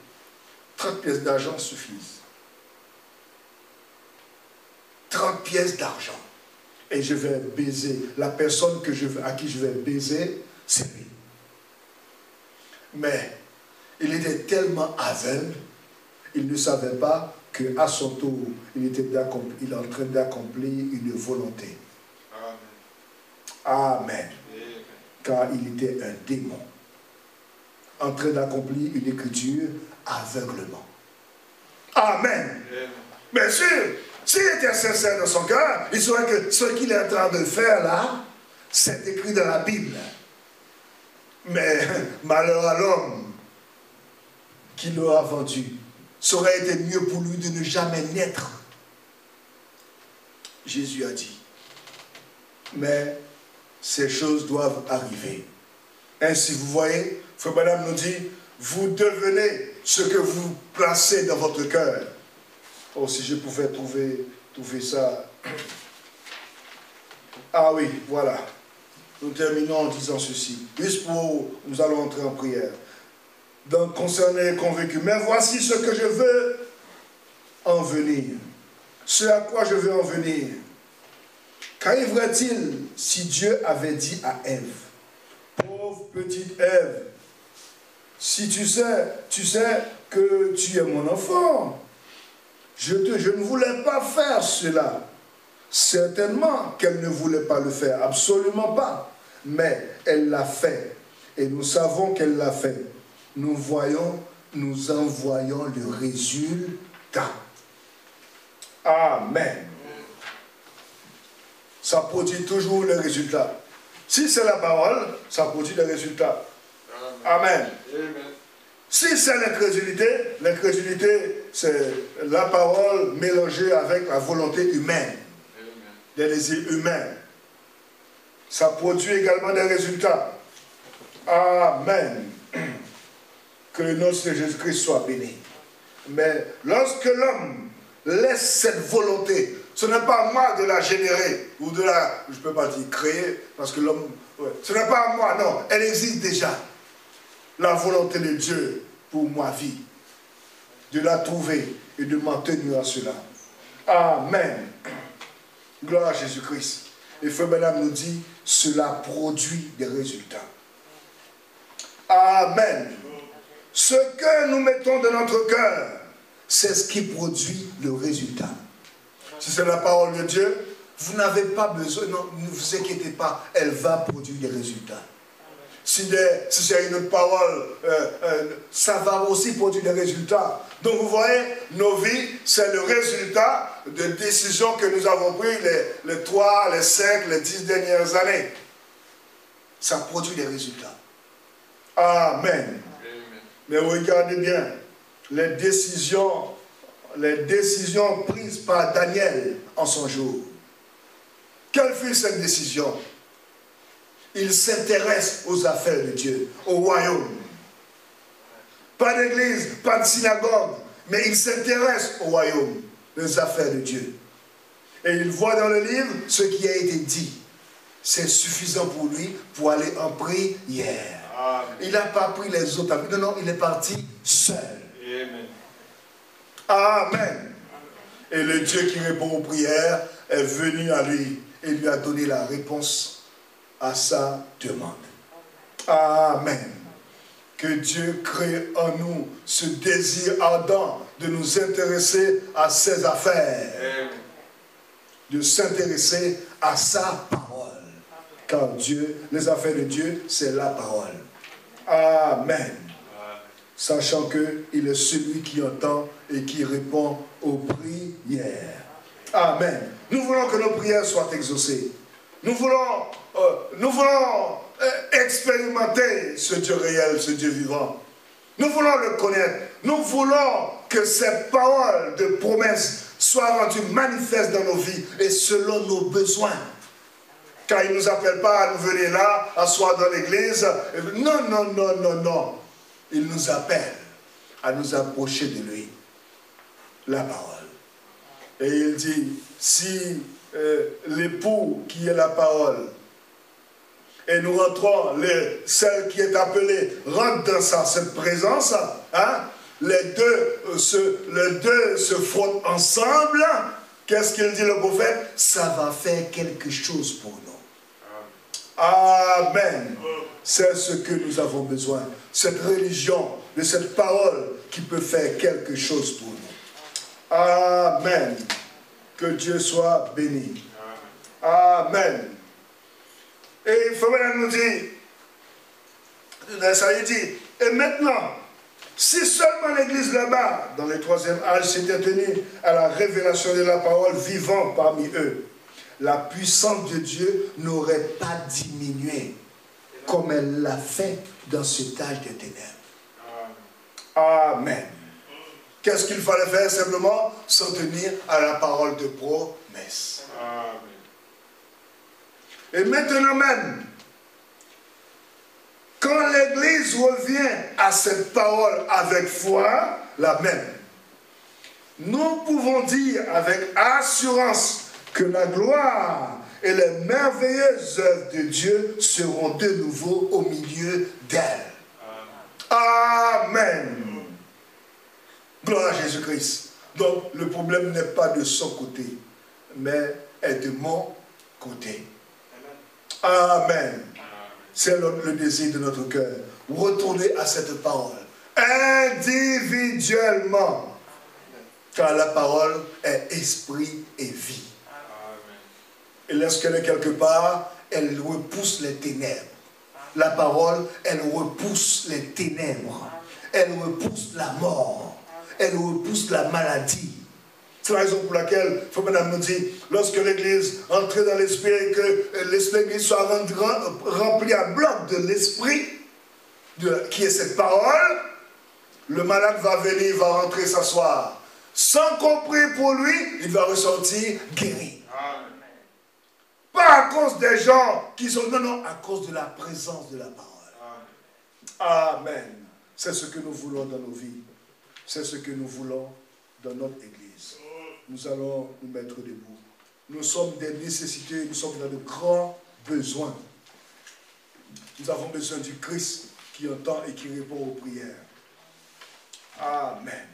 30 pièces d'argent suffisent. 30 pièces d'argent. Et je vais baiser. La personne à qui je vais baiser, c'est lui. Mais il était tellement aveugle, il ne savait pas qu'à son tour, il est en train d'accomplir une volonté. Amen. Amen. Car il était un démon, en train d'accomplir une écriture aveuglement. Amen. Bien sûr, s'il était sincère dans son cœur, il saurait que ce qu'il est en train de faire là, c'est écrit dans la Bible. Mais malheur à l'homme qui l'aura vendu. Ça aurait été mieux pour lui de ne jamais naître. Jésus a dit. Mais ces choses doivent arriver. Ainsi, vous voyez, Frère Madame nous dit, vous devenez ce que vous placez dans votre cœur. Oh, si je pouvais trouver ça. Ah oui, voilà. Nous terminons en disant ceci. Juste pour, nous allons entrer en prière. Donc, concernant les convaincus. Mais voici ce que je veux en venir. Ce à quoi je veux en venir. Qu'arriverait-il si Dieu avait dit à Ève, pauvre petite Ève, si tu sais que tu es mon enfant, je ne voulais pas faire cela. Certainement qu'elle ne voulait pas le faire, absolument pas. Mais elle l'a fait. Et nous savons qu'elle l'a fait. Nous en voyons le résultat. Amen. Ça produit toujours les résultats. Si c'est la parole, ça produit des résultats. Amen. Amen. Si c'est l'incrédulité, c'est la parole mélangée avec la volonté humaine, des désirs humains. Ça produit également des résultats. Amen. Que le nom de Jésus-Christ soit béni. Mais lorsque l'homme laisse cette volonté, ce n'est pas à moi de la générer, ou de la, je ne peux pas dire créer, parce que l'homme, ce n'est pas à moi, non, elle existe déjà. La volonté de Dieu pour ma vie, de la trouver et de m'en tenir à cela. Amen. Gloire à Jésus-Christ. Et Frère Madame nous dit, cela produit des résultats. Amen. Ce que nous mettons dans notre cœur, c'est ce qui produit le résultat. Si c'est la parole de Dieu, vous n'avez pas besoin, non, ne vous inquiétez pas, elle va produire des résultats. Si c'est une autre parole, ça va aussi produire des résultats. Donc vous voyez, nos vies, c'est le résultat de décisions que nous avons prises les 3, les 5, les 10 dernières années. Ça produit des résultats. Amen. Mais regardez bien, les décisions prises par Daniel en son jour. Quelle fut cette décision? il s'intéresse aux affaires de Dieu, au royaume. Pas d'église, pas de synagogue, mais il s'intéresse au royaume, aux affaires de Dieu. Et il voit dans le livre ce qui a été dit. C'est suffisant pour lui pour aller en prière. Amen. Il n'a pas pris les autres amis. Non, non, il est parti seul. Amen. Amen. Et le Dieu qui répond aux prières est venu à lui et lui a donné la réponse à sa demande. Amen. Que Dieu crée en nous ce désir ardent de nous intéresser à ses affaires. Amen. De s'intéresser à sa parole. Car Dieu, les affaires de Dieu, c'est la parole. Amen. Sachant qu'il est celui qui entend et qui répond aux prières. Amen. Nous voulons que nos prières soient exaucées. Nous voulons expérimenter ce Dieu réel, ce Dieu vivant. Nous voulons le connaître. Nous voulons que ces paroles de promesses soient rendues manifestes dans nos vies et selon nos besoins. Car il ne nous appelle pas à nous venir là, asseoir dans l'église. Non, non, non, non, non. Il nous appelle à nous approcher de lui. La parole. Et il dit, si l'époux qui est la parole, et nous rentrons, celle qui est appelée, rentre dans cette présence, hein, les deux se frottent ensemble. Qu'est-ce qu'il dit le prophète? Ça va faire quelque chose pour nous. Amen. C'est ce que nous avons besoin. Cette religion, de cette parole qui peut faire quelque chose pour nous. Amen. Que Dieu soit béni. Amen. Et il faut maintenant nous dire, ça y dit, et maintenant, si seulement l'église là-bas, dans le 3e âge, s'était tenue à la révélation de la parole vivant parmi eux, la puissance de Dieu n'aurait pas diminué comme elle l'a fait dans cet âge des ténèbres. Amen. Qu'est-ce qu'il fallait faire? Simplement s'en tenir à la parole de promesse. Amen. Et maintenant même, quand l'Église revient à cette parole avec foi, la même, nous pouvons dire avec assurance que la gloire et les merveilleuses œuvres de Dieu seront de nouveau au milieu d'elle. Amen. Gloire à Jésus-Christ. Donc le problème n'est pas de son côté, mais est de mon côté. Amen. C'est le désir de notre cœur. Retourner à cette parole individuellement. Car la parole est esprit et vie. Et lorsqu'elle est quelque part, elle repousse les ténèbres. La parole, elle repousse les ténèbres. Elle repousse la mort. Elle repousse la maladie. C'est la raison pour laquelle, il faut maintenant me dire, lorsque l'Église entre dans l'Esprit et que l'Église soit remplie à bloc de l'Esprit, qui est cette parole, le malade va venir, va rentrer s'asseoir. Sans qu'on prie pour lui, il va ressortir guéri. Amen. Pas à cause des gens qui sont... Non, non, à cause de la présence de la parole. Amen. Amen. C'est ce que nous voulons dans nos vies. C'est ce que nous voulons dans notre Église. Nous allons nous mettre debout. Nous sommes des nécessités, nous sommes dans de grands besoins. Nous avons besoin du Christ qui entend et qui répond aux prières. Amen.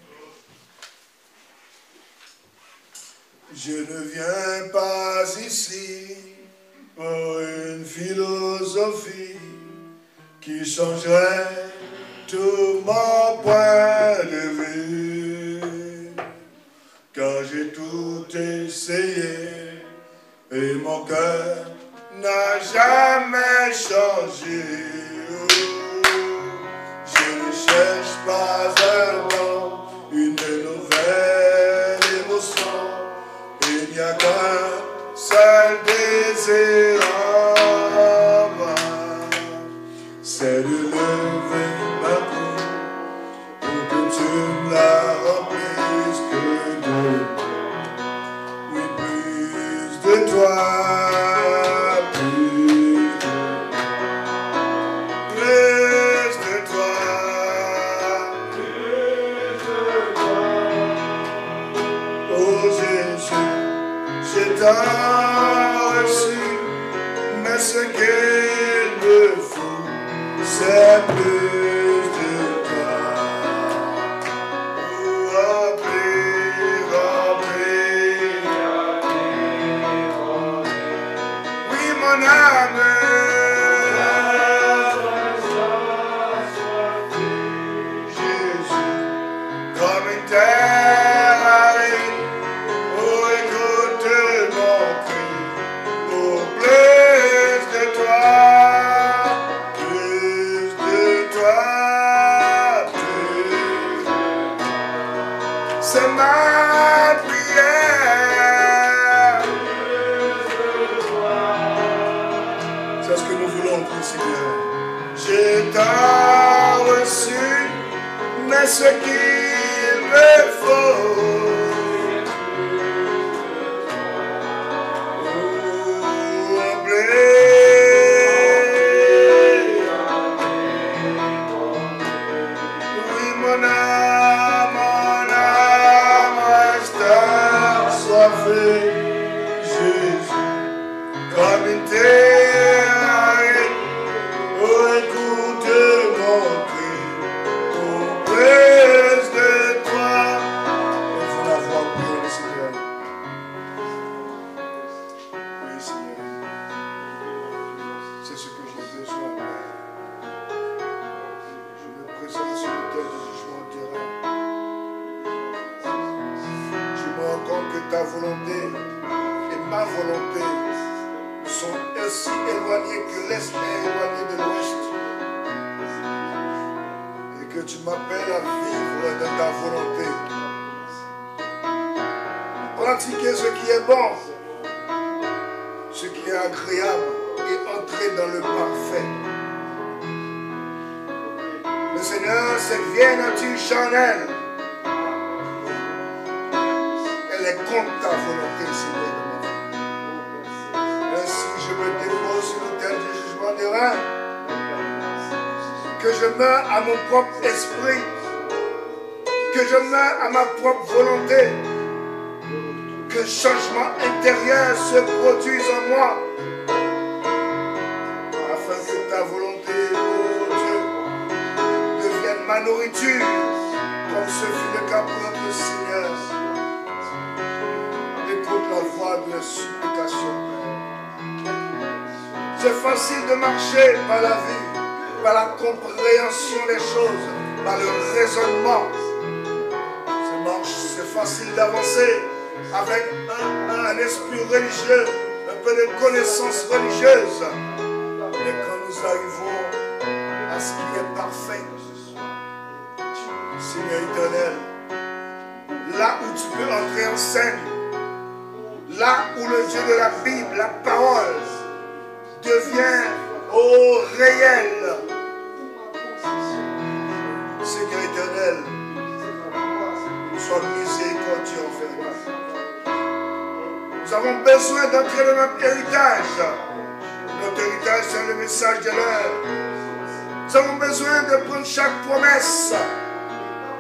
Je ne viens pas ici pour une philosophie qui changerait tout mon point de vue, car j'ai tout essayé et mon cœur n'a jamais changé. Je ne cherche pas vraiment une nouvelle émotion. Il n'y a qu'un seul désir en moi, c'est de lever ma coupe pour que tu me la remplisses, que de plus de toi, plus de t'ai reçu, mais ce qu'il me faut, c'est plus de toi. Remplir, oui, mon âme. Jésus, comme une terre aride, oh, écoute mon cri, pour plus de toi, plus de toi, plus. C'est ma prière. C'est ce que nous voulons pour Seigneur. Je t'ai reçu, mais ce qu'il me faut. Oui, mon âme reste assoiffée. Jésus, comme une terre aride, oh, écoute mon cri, pour plus de toi. Il faut la voir pour le Seigneur. Oui, Seigneur. C'est ce que j'ai besoin. Je me présente sur l'autel du jugement terrain. Je me rends compte que ta volonté et ma volonté sont aussi éloignés que l'Est est éloigné de l'Ouest. Et que tu m'appelles à vivre dans ta volonté. Pratiquer ce qui est bon, ce qui est agréable et entrer dans le parfait. Le Seigneur, cette vieille nature charnelle, elle est contre ta volonté, Seigneur. Ainsi, je me dépose sur l'autel du jugement des reins. Que je meure à mon propre esprit. Que je meure à ma propre volonté. Que le changement intérieur se produise en moi. Afin que ta volonté, oh Dieu, devienne ma nourriture. Comme ce fut le cas pour notre Seigneur. Écoute la voix de la supplication. C'est facile de marcher par la vie, par la compréhension des choses, par le raisonnement. C'est facile d'avancer avec un esprit religieux, un peu de connaissances religieuses. Mais quand nous arrivons à ce qui est parfait, Seigneur éternel, là où tu peux entrer en scène, là où le Dieu de la Bible, la parole, devient réel. Seigneur éternel, sois miséricordieux envers nous. Nous avons besoin d'entrer dans notre héritage. Notre héritage, c'est le message de l'heure. Nous avons besoin de prendre chaque promesse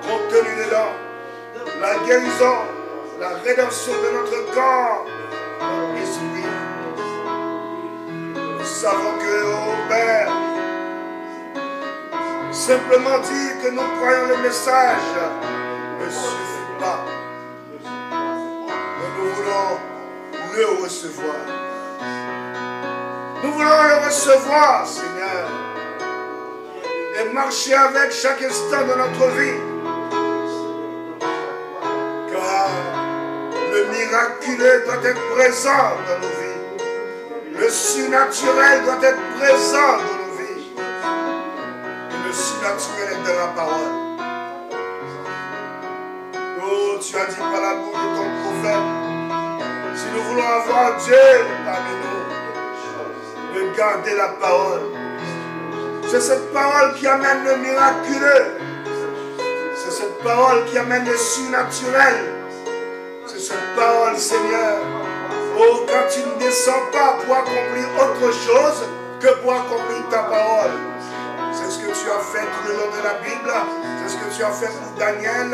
contenue dedans. La guérison, la rédemption de notre corps, notre esprit. Nous savons que, oh Père, simplement dire que nous croyons le message ne suffit pas. Mais nous voulons le recevoir. Nous voulons le recevoir, Seigneur, et marcher avec chaque instant de notre vie. Car le miraculeux doit être présent dans nos vies. Le surnaturel doit être présent dans nos vies. Et le surnaturel est dans la parole. Oh, tu as dit par la bouche de ton prophète, si nous voulons avoir Dieu parmi nous, de garder la parole. C'est cette parole qui amène le miraculeux. C'est cette parole qui amène le surnaturel. C'est cette parole, Seigneur. Oh, quand tu ne descends pas pour accomplir autre chose que pour accomplir ta parole. C'est ce que tu as fait tout le long de la Bible. C'est ce que tu as fait pour Daniel.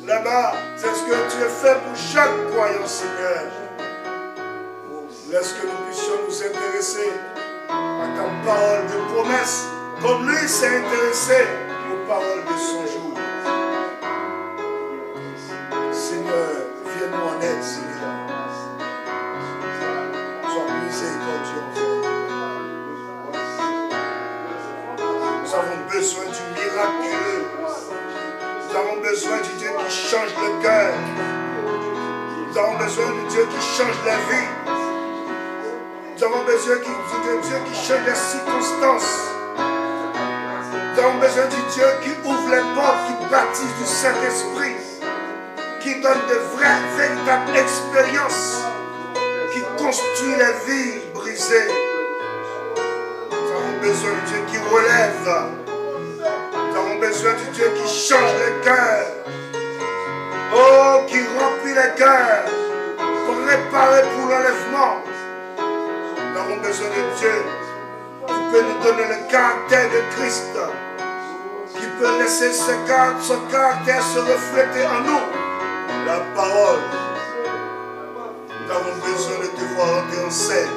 Là-bas, c'est ce que tu as fait pour chaque croyant, Seigneur. Laisse que nous puissions nous intéresser à ta parole de promesse, comme lui s'est intéressé aux paroles de son jour. Seigneur, viens-nous en aide, Seigneur. Sois miséricordieux. Nous avons besoin du miraculeux. Nous avons besoin du Dieu qui change le cœur. Nous avons besoin du Dieu qui change la vie. Nous avons besoin du Dieu qui change les circonstances. Nous avons besoin du Dieu qui ouvre les portes, qui baptise du Saint-Esprit, qui donne de vraies, véritables expériences, qui construit les vies brisées. Nous avons besoin du Dieu qui relève. Nous avons besoin du Dieu qui change les cœurs. Oh, qui remplit les cœurs, préparé pour l'enlèvement. Nous avons besoin de Dieu qui peut nous donner le caractère de Christ, qui peut laisser son caractère se refléter en nous. La parole. Nous avons besoin de te voir entrer en scène.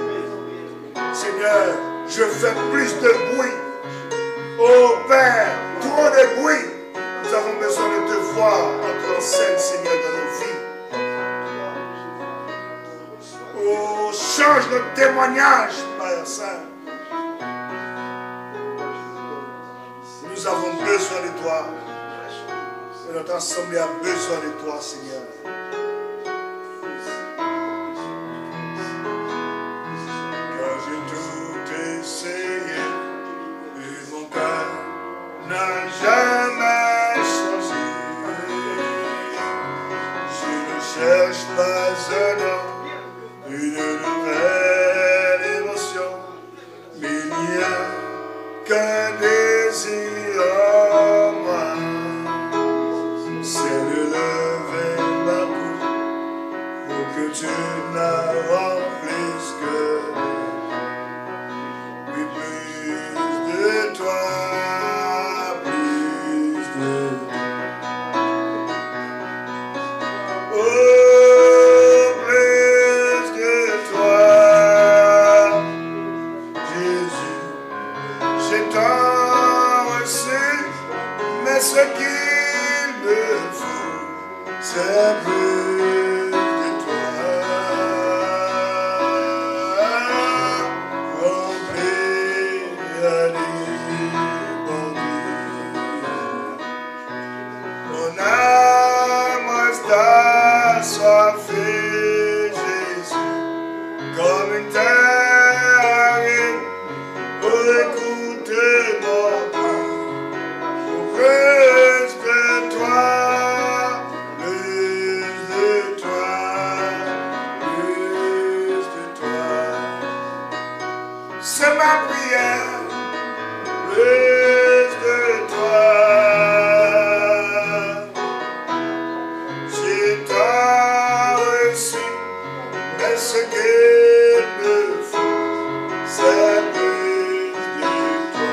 Seigneur, je fais plus de bruit. Oh Père, trop de bruit. Nous avons besoin de te voir entrer en scène, Seigneur, dans nos vies. Oh, change notre témoignage, Père Saint. Nous avons besoin de toi. Et notre assemblée a besoin de toi, Seigneur. Car j'ai tout essayé et mon cœur n'a jamais changé. Je ne cherche pas un homme, une nouvelle émotion, mais il n'y a qu'un désir en moi, c'est de lever ma coupe pour que tu la remplisses que oui, plus de toi. Ce qu'il me faut, c'est plus de toi. Remplir la libre. Mon âme reste assoiffée, Jésus, comme une terre aride pour écouter mon cœur. Plus de toi, plus de toi, plus de toi. C'est ma prière, plus de toi. J'ai tant reçu, mais ce qu'il me faut, c'est plus de toi.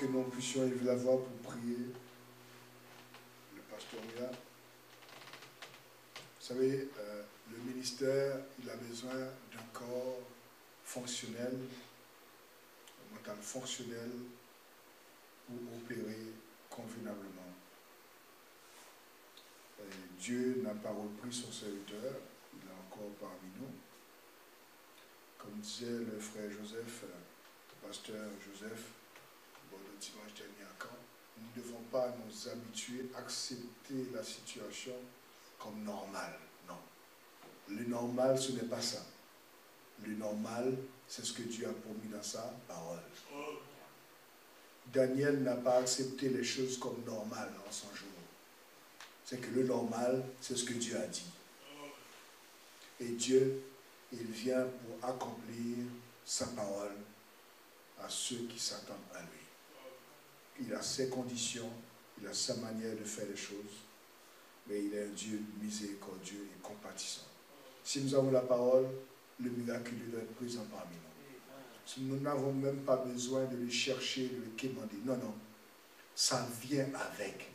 Que nous puissions élever la voix pour prier le pastorat. Vous savez, le ministère, il a besoin d'un corps fonctionnel, un mental fonctionnel pour opérer convenablement. Et Dieu n'a pas repris son serviteur, il est encore parmi nous. Comme disait le frère Joseph, le pasteur Joseph, le dimanche dernier à Caen, nous ne devons pas nous habituer à accepter la situation comme normale. Non. Le normal, ce n'est pas ça. Le normal, c'est ce que Dieu a promis dans sa parole. Daniel n'a pas accepté les choses comme normales en son jour. C'est que le normal, c'est ce que Dieu a dit. Et Dieu, il vient pour accomplir sa parole à ceux qui s'attendent à lui. Il a ses conditions, il a sa manière de faire les choses, mais il est un Dieu miséricordieux et compatissant. Si nous avons la parole, le miracle doit être présent parmi nous. Si nous n'avons même pas besoin de le chercher, de le quémander. Non, non. Ça vient avec.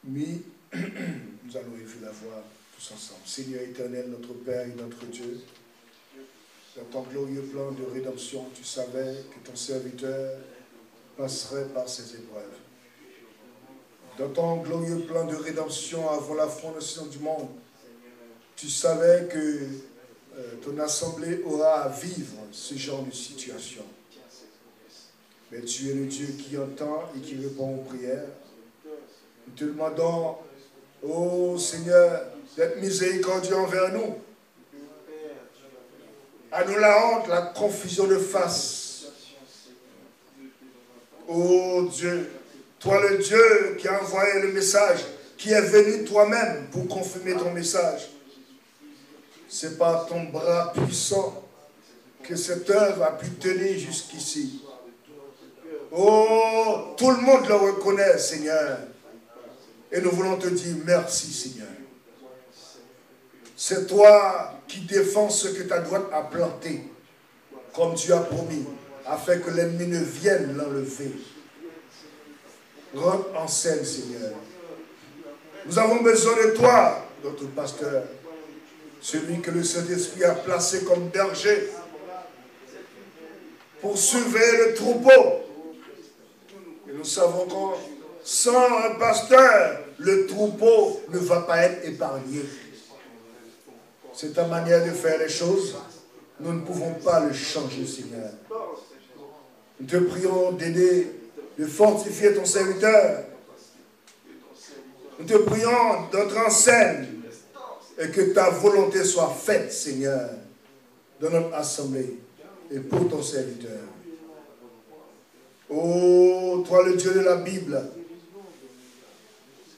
Mais nous allons élever la voix tous ensemble. Seigneur éternel, notre Père et notre Dieu, dans ton glorieux plan de rédemption, tu savais que ton serviteur passerait par ces épreuves. Dans ton glorieux plan de rédemption avant la fondation du monde, tu savais que ton assemblée aura à vivre ce genre de situation. Mais tu es le Dieu qui entend et qui répond aux prières. Nous te demandons, ô Seigneur, d'être miséricordieux envers nous. À nous la honte, la confusion de face. Ô Dieu, toi le Dieu qui a envoyé le message, qui est venu toi-même pour confirmer ton message. C'est par ton bras puissant que cette œuvre a pu tenir jusqu'ici. Oh, tout le monde le reconnaît, Seigneur. Et nous voulons te dire merci, Seigneur. C'est toi qui défends ce que ta droite a planté, comme tu as promis, afin que l'ennemi ne vienne l'enlever. Rentre en scène, Seigneur. Nous avons besoin de toi, notre pasteur, celui que le Saint-Esprit a placé comme berger pour surveiller le troupeau. Et nous savons que sans un pasteur, le troupeau ne va pas être épargné. C'est ta manière de faire les choses. Nous ne pouvons pas le changer, Seigneur. Nous te prions d'aider, de fortifier ton serviteur. Nous te prions d'entrer en scène et que ta volonté soit faite, Seigneur, dans notre assemblée et pour ton serviteur. Oh, toi le Dieu de la Bible,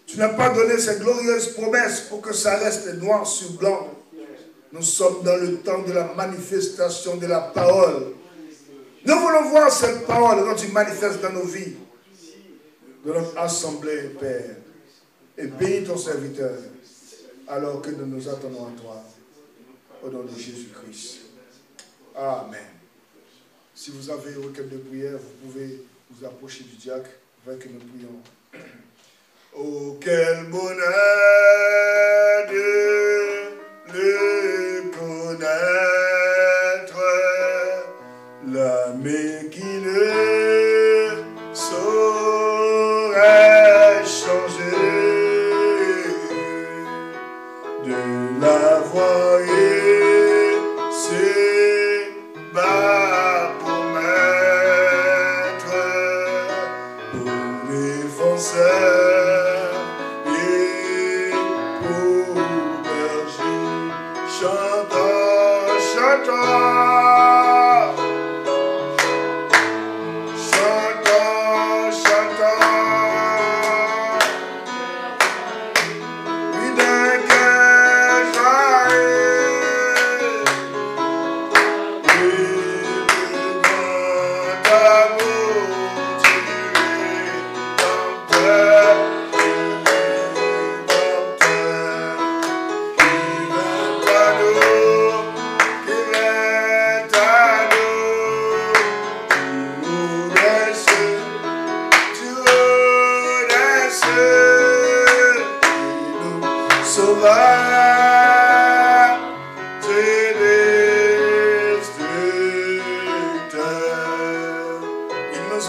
tu n'as pas donné ces glorieuses promesses pour que ça reste noir sur blanc. Nous sommes dans le temps de la manifestation de la parole. Nous voulons voir cette parole quand tu manifestes dans nos vies, dans notre assemblée, Père. Et bénis ton serviteur, alors que nous nous attendons à toi, au nom de Jésus-Christ. Amen. Si vous avez une requête de prière, vous pouvez vous approcher du diacre afin que nous prions. Oh, quel bonheur de le connaître, l'âme qui ne saurait changer, de la voir et se bat pour maître, pour défenseur et pour berger. Chantons, chantons, chantons, chantons, oui d'un cœur joyeux, et le grand amour du Rédempteur,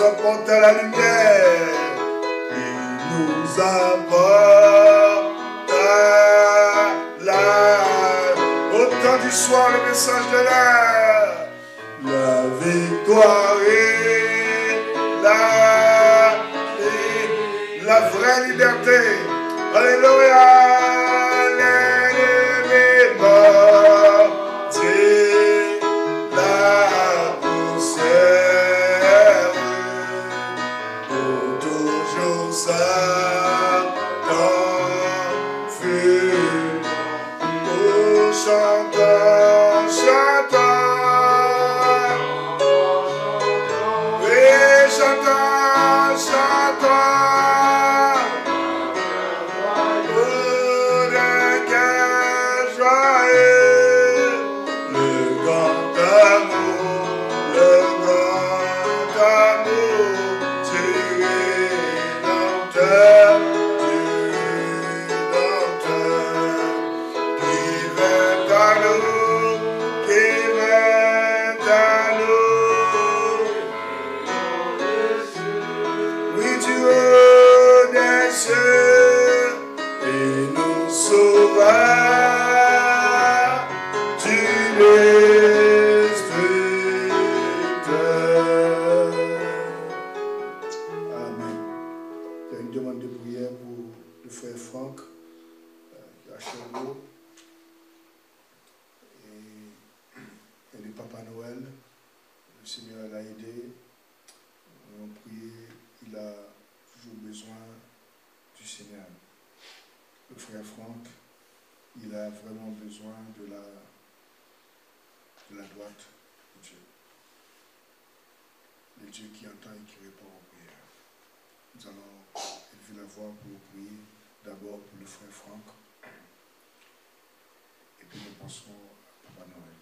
apporte la lumière, il nous apporte au temps du soir le message de la victoire et la vraie liberté. Alléluia. L'ennemi mort, Dieu la conserve pour toujours ça. Papa Noël. Le Seigneur l'a aidé. Nous avons prié. Il a toujours besoin du Seigneur. Le frère Franck, il a vraiment besoin de la droite de Dieu. Le Dieu qui entend et qui répond aux prières. Nous allons élever la voix pour prier d'abord pour le frère Franck. Et puis nous pensons à Papa Noël.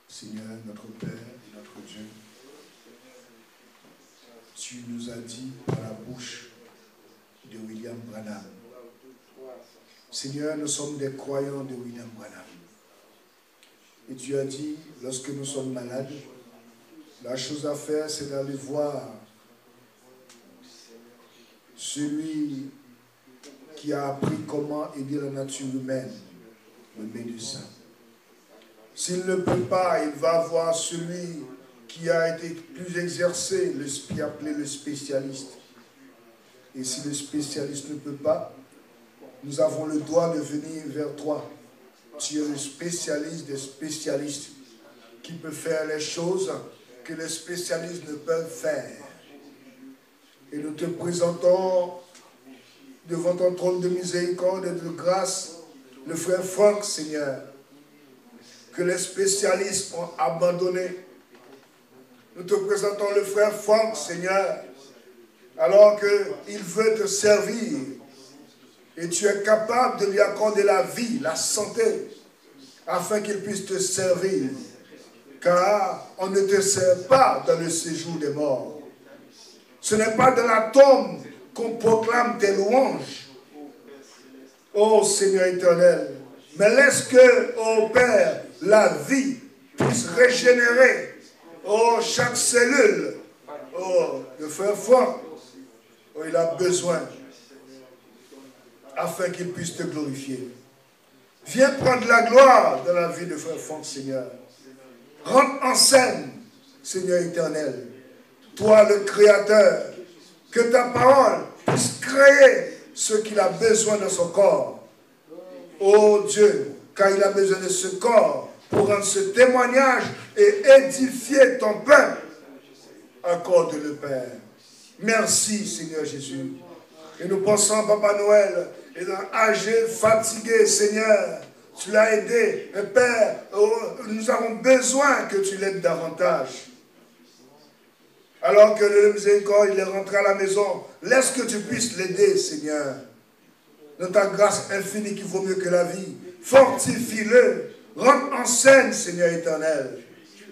Seigneur, notre Père et notre Dieu, tu nous as dit par la bouche de William Branham. Seigneur, nous sommes des croyants de William Branham. Et tu as dit, lorsque nous sommes malades, la chose à faire, c'est d'aller voir celui qui a appris comment aider la nature humaine, le médecin. S'il ne peut pas, il va voir celui qui a été plus exercé, appelé le spécialiste. Et si le spécialiste ne peut pas, nous avons le droit de venir vers toi. Tu es le spécialiste des spécialistes qui peut faire les choses que les spécialistes ne peuvent faire. Et nous te présentons devant ton trône de miséricorde et de grâce le frère Franck, Seigneur, que les spécialistes ont abandonné. Nous te présentons le frère Franck, Seigneur, alors qu'il veut te servir. Et tu es capable de lui accorder la vie, la santé, afin qu'il puisse te servir. Car on ne te sert pas dans le séjour des morts. Ce n'est pas de la tombe qu'on proclame tes louanges. Ô Seigneur éternel, mais laisse que, ô Père, la vie puisse régénérer, ô chaque cellule, ô le frère Franck, oh, il a besoin, afin qu'il puisse te glorifier. Viens prendre la gloire dans la vie de frère Franck, Seigneur. Rentre en scène, Seigneur éternel, toi le Créateur, que ta parole puisse créer ce qu'il a besoin dans son corps. Ô Dieu, car il a besoin de ce corps pour rendre ce témoignage et édifier ton peuple. Accorde le Père. Merci, Seigneur Jésus. Et nous pensons, Papa Noël, étant âgé, fatigué, Seigneur, tu l'as aidé. Mais Père, nous avons besoin que tu l'aides davantage. Alors que le miséricorde, il est rentré à la maison, laisse que tu puisses l'aider, Seigneur. Dans ta grâce infinie qui vaut mieux que la vie, fortifie-le, rentre en scène, Seigneur éternel.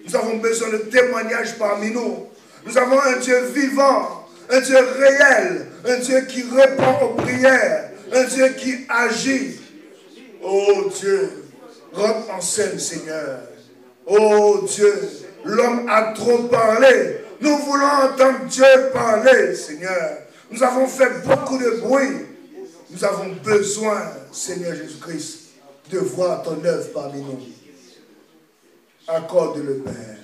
Nous avons besoin de témoignages parmi nous. Nous avons un Dieu vivant, un Dieu réel, un Dieu qui répond aux prières, un Dieu qui agit. Oh Dieu, rentre en scène, Seigneur. Oh Dieu, l'homme a trop parlé. Nous voulons entendre Dieu parler, Seigneur. Nous avons fait beaucoup de bruit. Nous avons besoin, Seigneur Jésus-Christ, de voir ton œuvre parmi nous. Accorde-le, Père.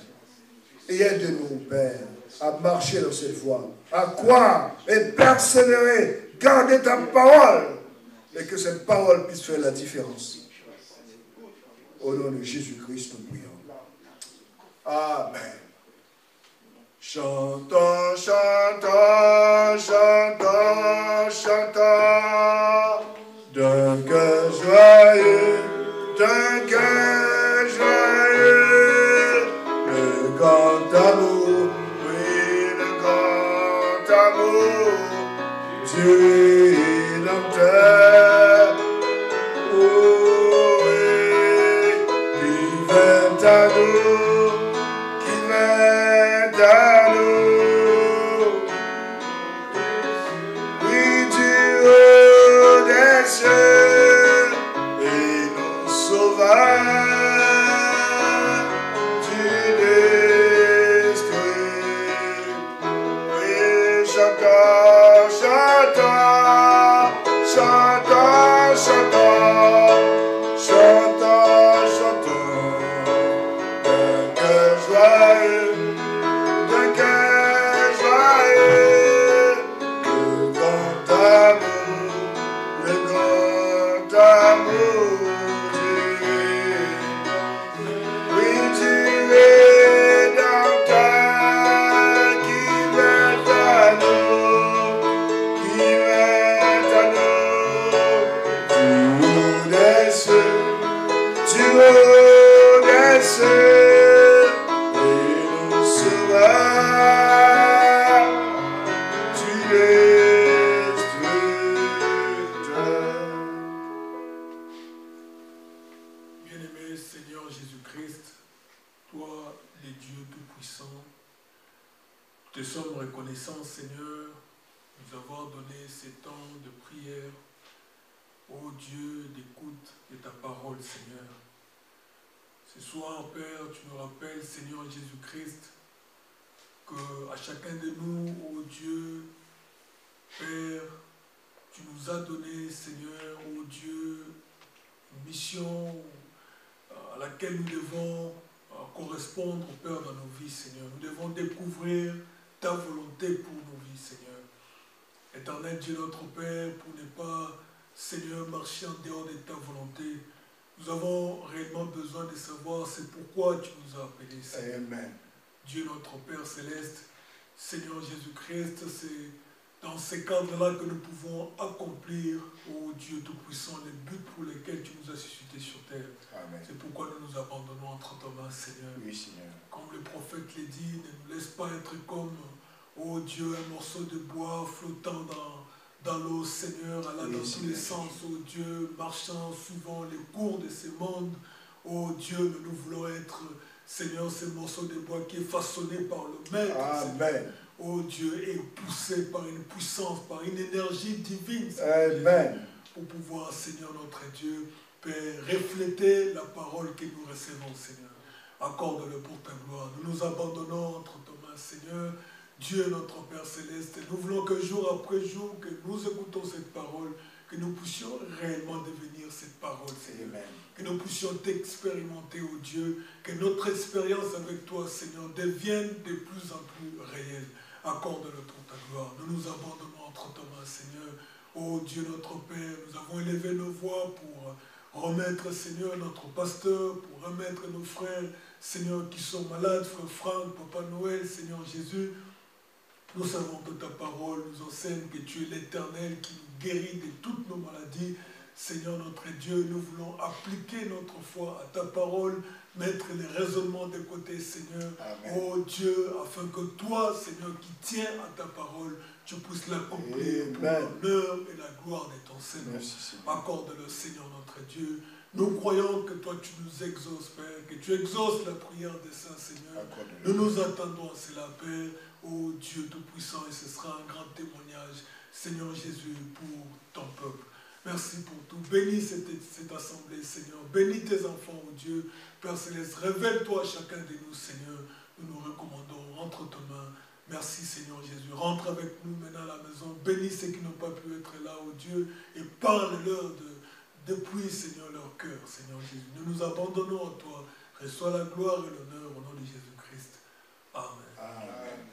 Et aide-nous, Père, à marcher dans cette voie, à croire et persévérer, garder ta parole, et que cette parole puisse faire la différence. Au nom de Jésus-Christ, nous prions. Amen. Chantons, chantons, chantons, chantons, d'un cœur joyeux, d'un cœur joyeux, le grand amour, oui, le grand amour, Dieu rédempteur, oh oui, qui vint à nous, qui vint à nous, oui, du haut des cieux, et nous sauva du destruit. Oui, chantons, chantons, chantons, chantons, chantons, chantons, d'un cœur joyeux, d'un cœur joyeux, le grand amour, le grand amour, Dieu, oui, Dieu. toi, les dieux tout-puissants. Te sommes reconnaissants, Seigneur, nous avoir donné ces temps de prière, ô Dieu, d'écoute de ta parole, Seigneur. Ce soir, Père, tu nous rappelles, Seigneur Jésus-Christ, qu'à chacun de nous, ô Dieu, Père, tu nous as donné, Seigneur, ô Dieu, une mission à laquelle nous devons correspondre, Père, dans nos vies, Seigneur. Nous devons découvrir ta volonté pour nos vies, Seigneur. Éternel Dieu, notre Père, pour ne pas, Seigneur, marcher en dehors de ta volonté, nous avons réellement besoin de savoir c'est pourquoi tu nous as appelés, Seigneur. Amen. Dieu, notre Père céleste, Seigneur Jésus-Christ, c'est dans ces cadres-là que nous pouvons accomplir, ô Dieu Tout-Puissant, les buts pour lesquels tu nous as suscités sur terre. Amen. C'est pourquoi nous nous abandonnons entre tes mains, Seigneur. Oui, Seigneur. Comme le prophète l'a dit, ne nous laisse pas être comme, ô Dieu, un morceau de bois flottant dans l'eau, Seigneur, allant Oui, dans tous Seigneur. les sens, ô Dieu, marchant, suivant les cours de ce monde. Ô Dieu, nous voulons être, Seigneur, ce morceau de bois qui est façonné par le Maître. Amen. Oh Dieu, est poussé par une puissance, par une énergie divine, Amen. pour pouvoir, Seigneur notre Dieu, Père, refléter la parole que nous recevons, Seigneur. Accorde-le pour ta gloire. Nous nous abandonnons entre tes mains, Seigneur. Dieu, notre Père Céleste, nous voulons que jour après jour, que nous écoutons cette parole, que nous puissions réellement devenir cette parole, Seigneur. Amen. Que nous puissions t'expérimenter, oh Dieu, que notre expérience avec toi, Seigneur, devienne de plus en plus réelle. Accorde-le pour ta gloire. Nous nous abandonnons entre tes mains, Seigneur. Oh Dieu, notre Père, nous avons élevé nos voix pour remettre, Seigneur, notre pasteur, pour remettre nos frères, Seigneur, qui sont malades, frère Franck, Papa Noël, Seigneur Jésus. Nous savons que ta parole nous enseigne que tu es l'Éternel qui nous guérit de toutes nos maladies. Seigneur notre Dieu, nous voulons appliquer notre foi à ta parole, mettre les raisonnements de côté, Seigneur. Amen. Oh Dieu, afin que toi, Seigneur, qui tiens à ta parole, tu puisses l'accomplir pour l'honneur et la gloire de ton Seigneur. Merci, Seigneur. Accorde-le, Seigneur notre Dieu. Nous croyons que toi, tu nous exauces, Père, que tu exauces la prière des saints, Seigneur. Accorde-le. Nous nous attendons à cela, Père. Oh Dieu Tout-Puissant, et ce sera un grand témoignage, Seigneur Jésus, pour ton peuple. Merci pour tout. Bénis cette assemblée, Seigneur. Bénis tes enfants, oh Dieu. Père Céleste, révèle-toi à chacun de nous, Seigneur. Nous nous recommandons entre tes mains. Merci, Seigneur Jésus. Rentre avec nous maintenant à la maison. Bénis ceux qui n'ont pas pu être là, oh Dieu, et parle-leur depuis, Seigneur, leur cœur, Seigneur Jésus. Nous nous abandonnons à toi. Reçois la gloire et l'honneur au nom de Jésus-Christ. Amen. Amen.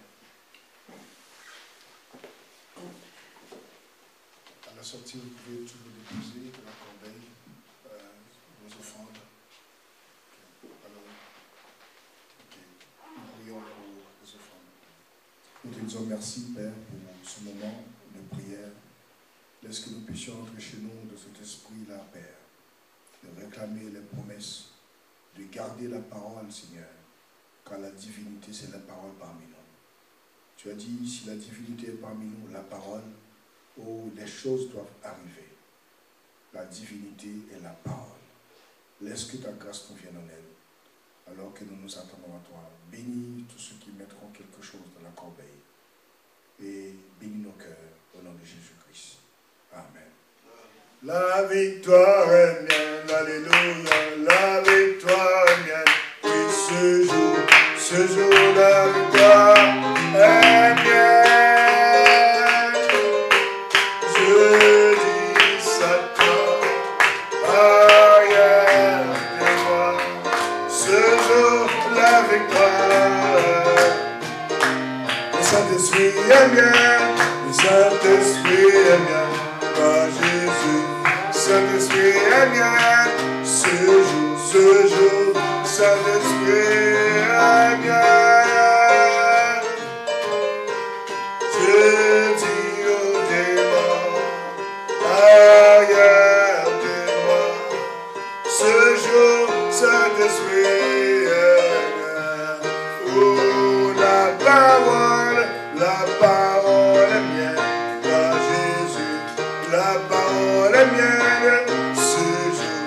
À la sortie, vous pouvez toujours déposer de la corbeille vos offrandes. Alors, nous prions pour les offrandes. Nous te disons merci, Père, pour ce moment de prière. Laisse que nous puissions entrer chez nous de cet esprit-là, Père, de réclamer les promesses, de garder la parole, Seigneur, car la divinité, c'est la parole parmi nous. Tu as dit, si la divinité est parmi nous, la parole, oh, les choses doivent arriver. La divinité est la parole. Laisse que ta grâce nous vienne en aide, alors que nous nous attendons à toi. Bénis tous ceux qui mettront quelque chose dans la corbeille. Et bénis nos cœurs au nom de Jésus-Christ. Amen. La victoire est mienne, alléluia. La victoire est mienne. Oui, ce jour, la victoire est mienne. Je dis Satan, arrière de moi. Ce jour, la victoire. Le Saint-Esprit est mien. Le Saint-Esprit est mien. Par Jésus, Saint-Esprit est mien. Ce jour, Saint-Esprit est mien. Je dis au démon, arrière de moi. Ce jour, Saint-Esprit est mien. Oh, la parole est mienne. Par Jésus, la parole est mienne. Ce jour,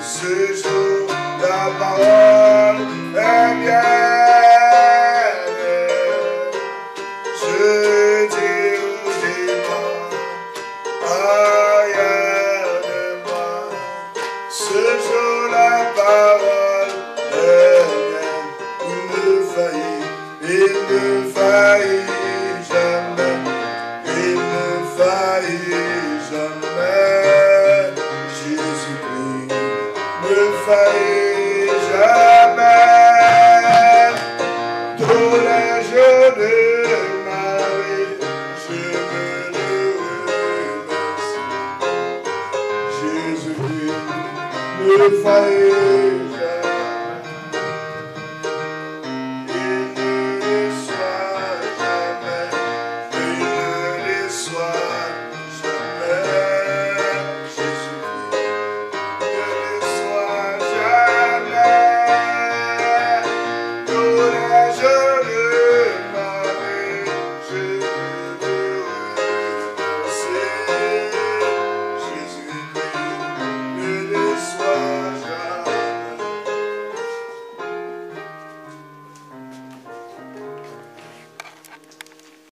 il ne faillit jamais, il ne faillit jamais. Jésus-Christ ne faillit jamais. Tous les jours de ma vie, je veux le remercier. Jésus-Christ ne faillit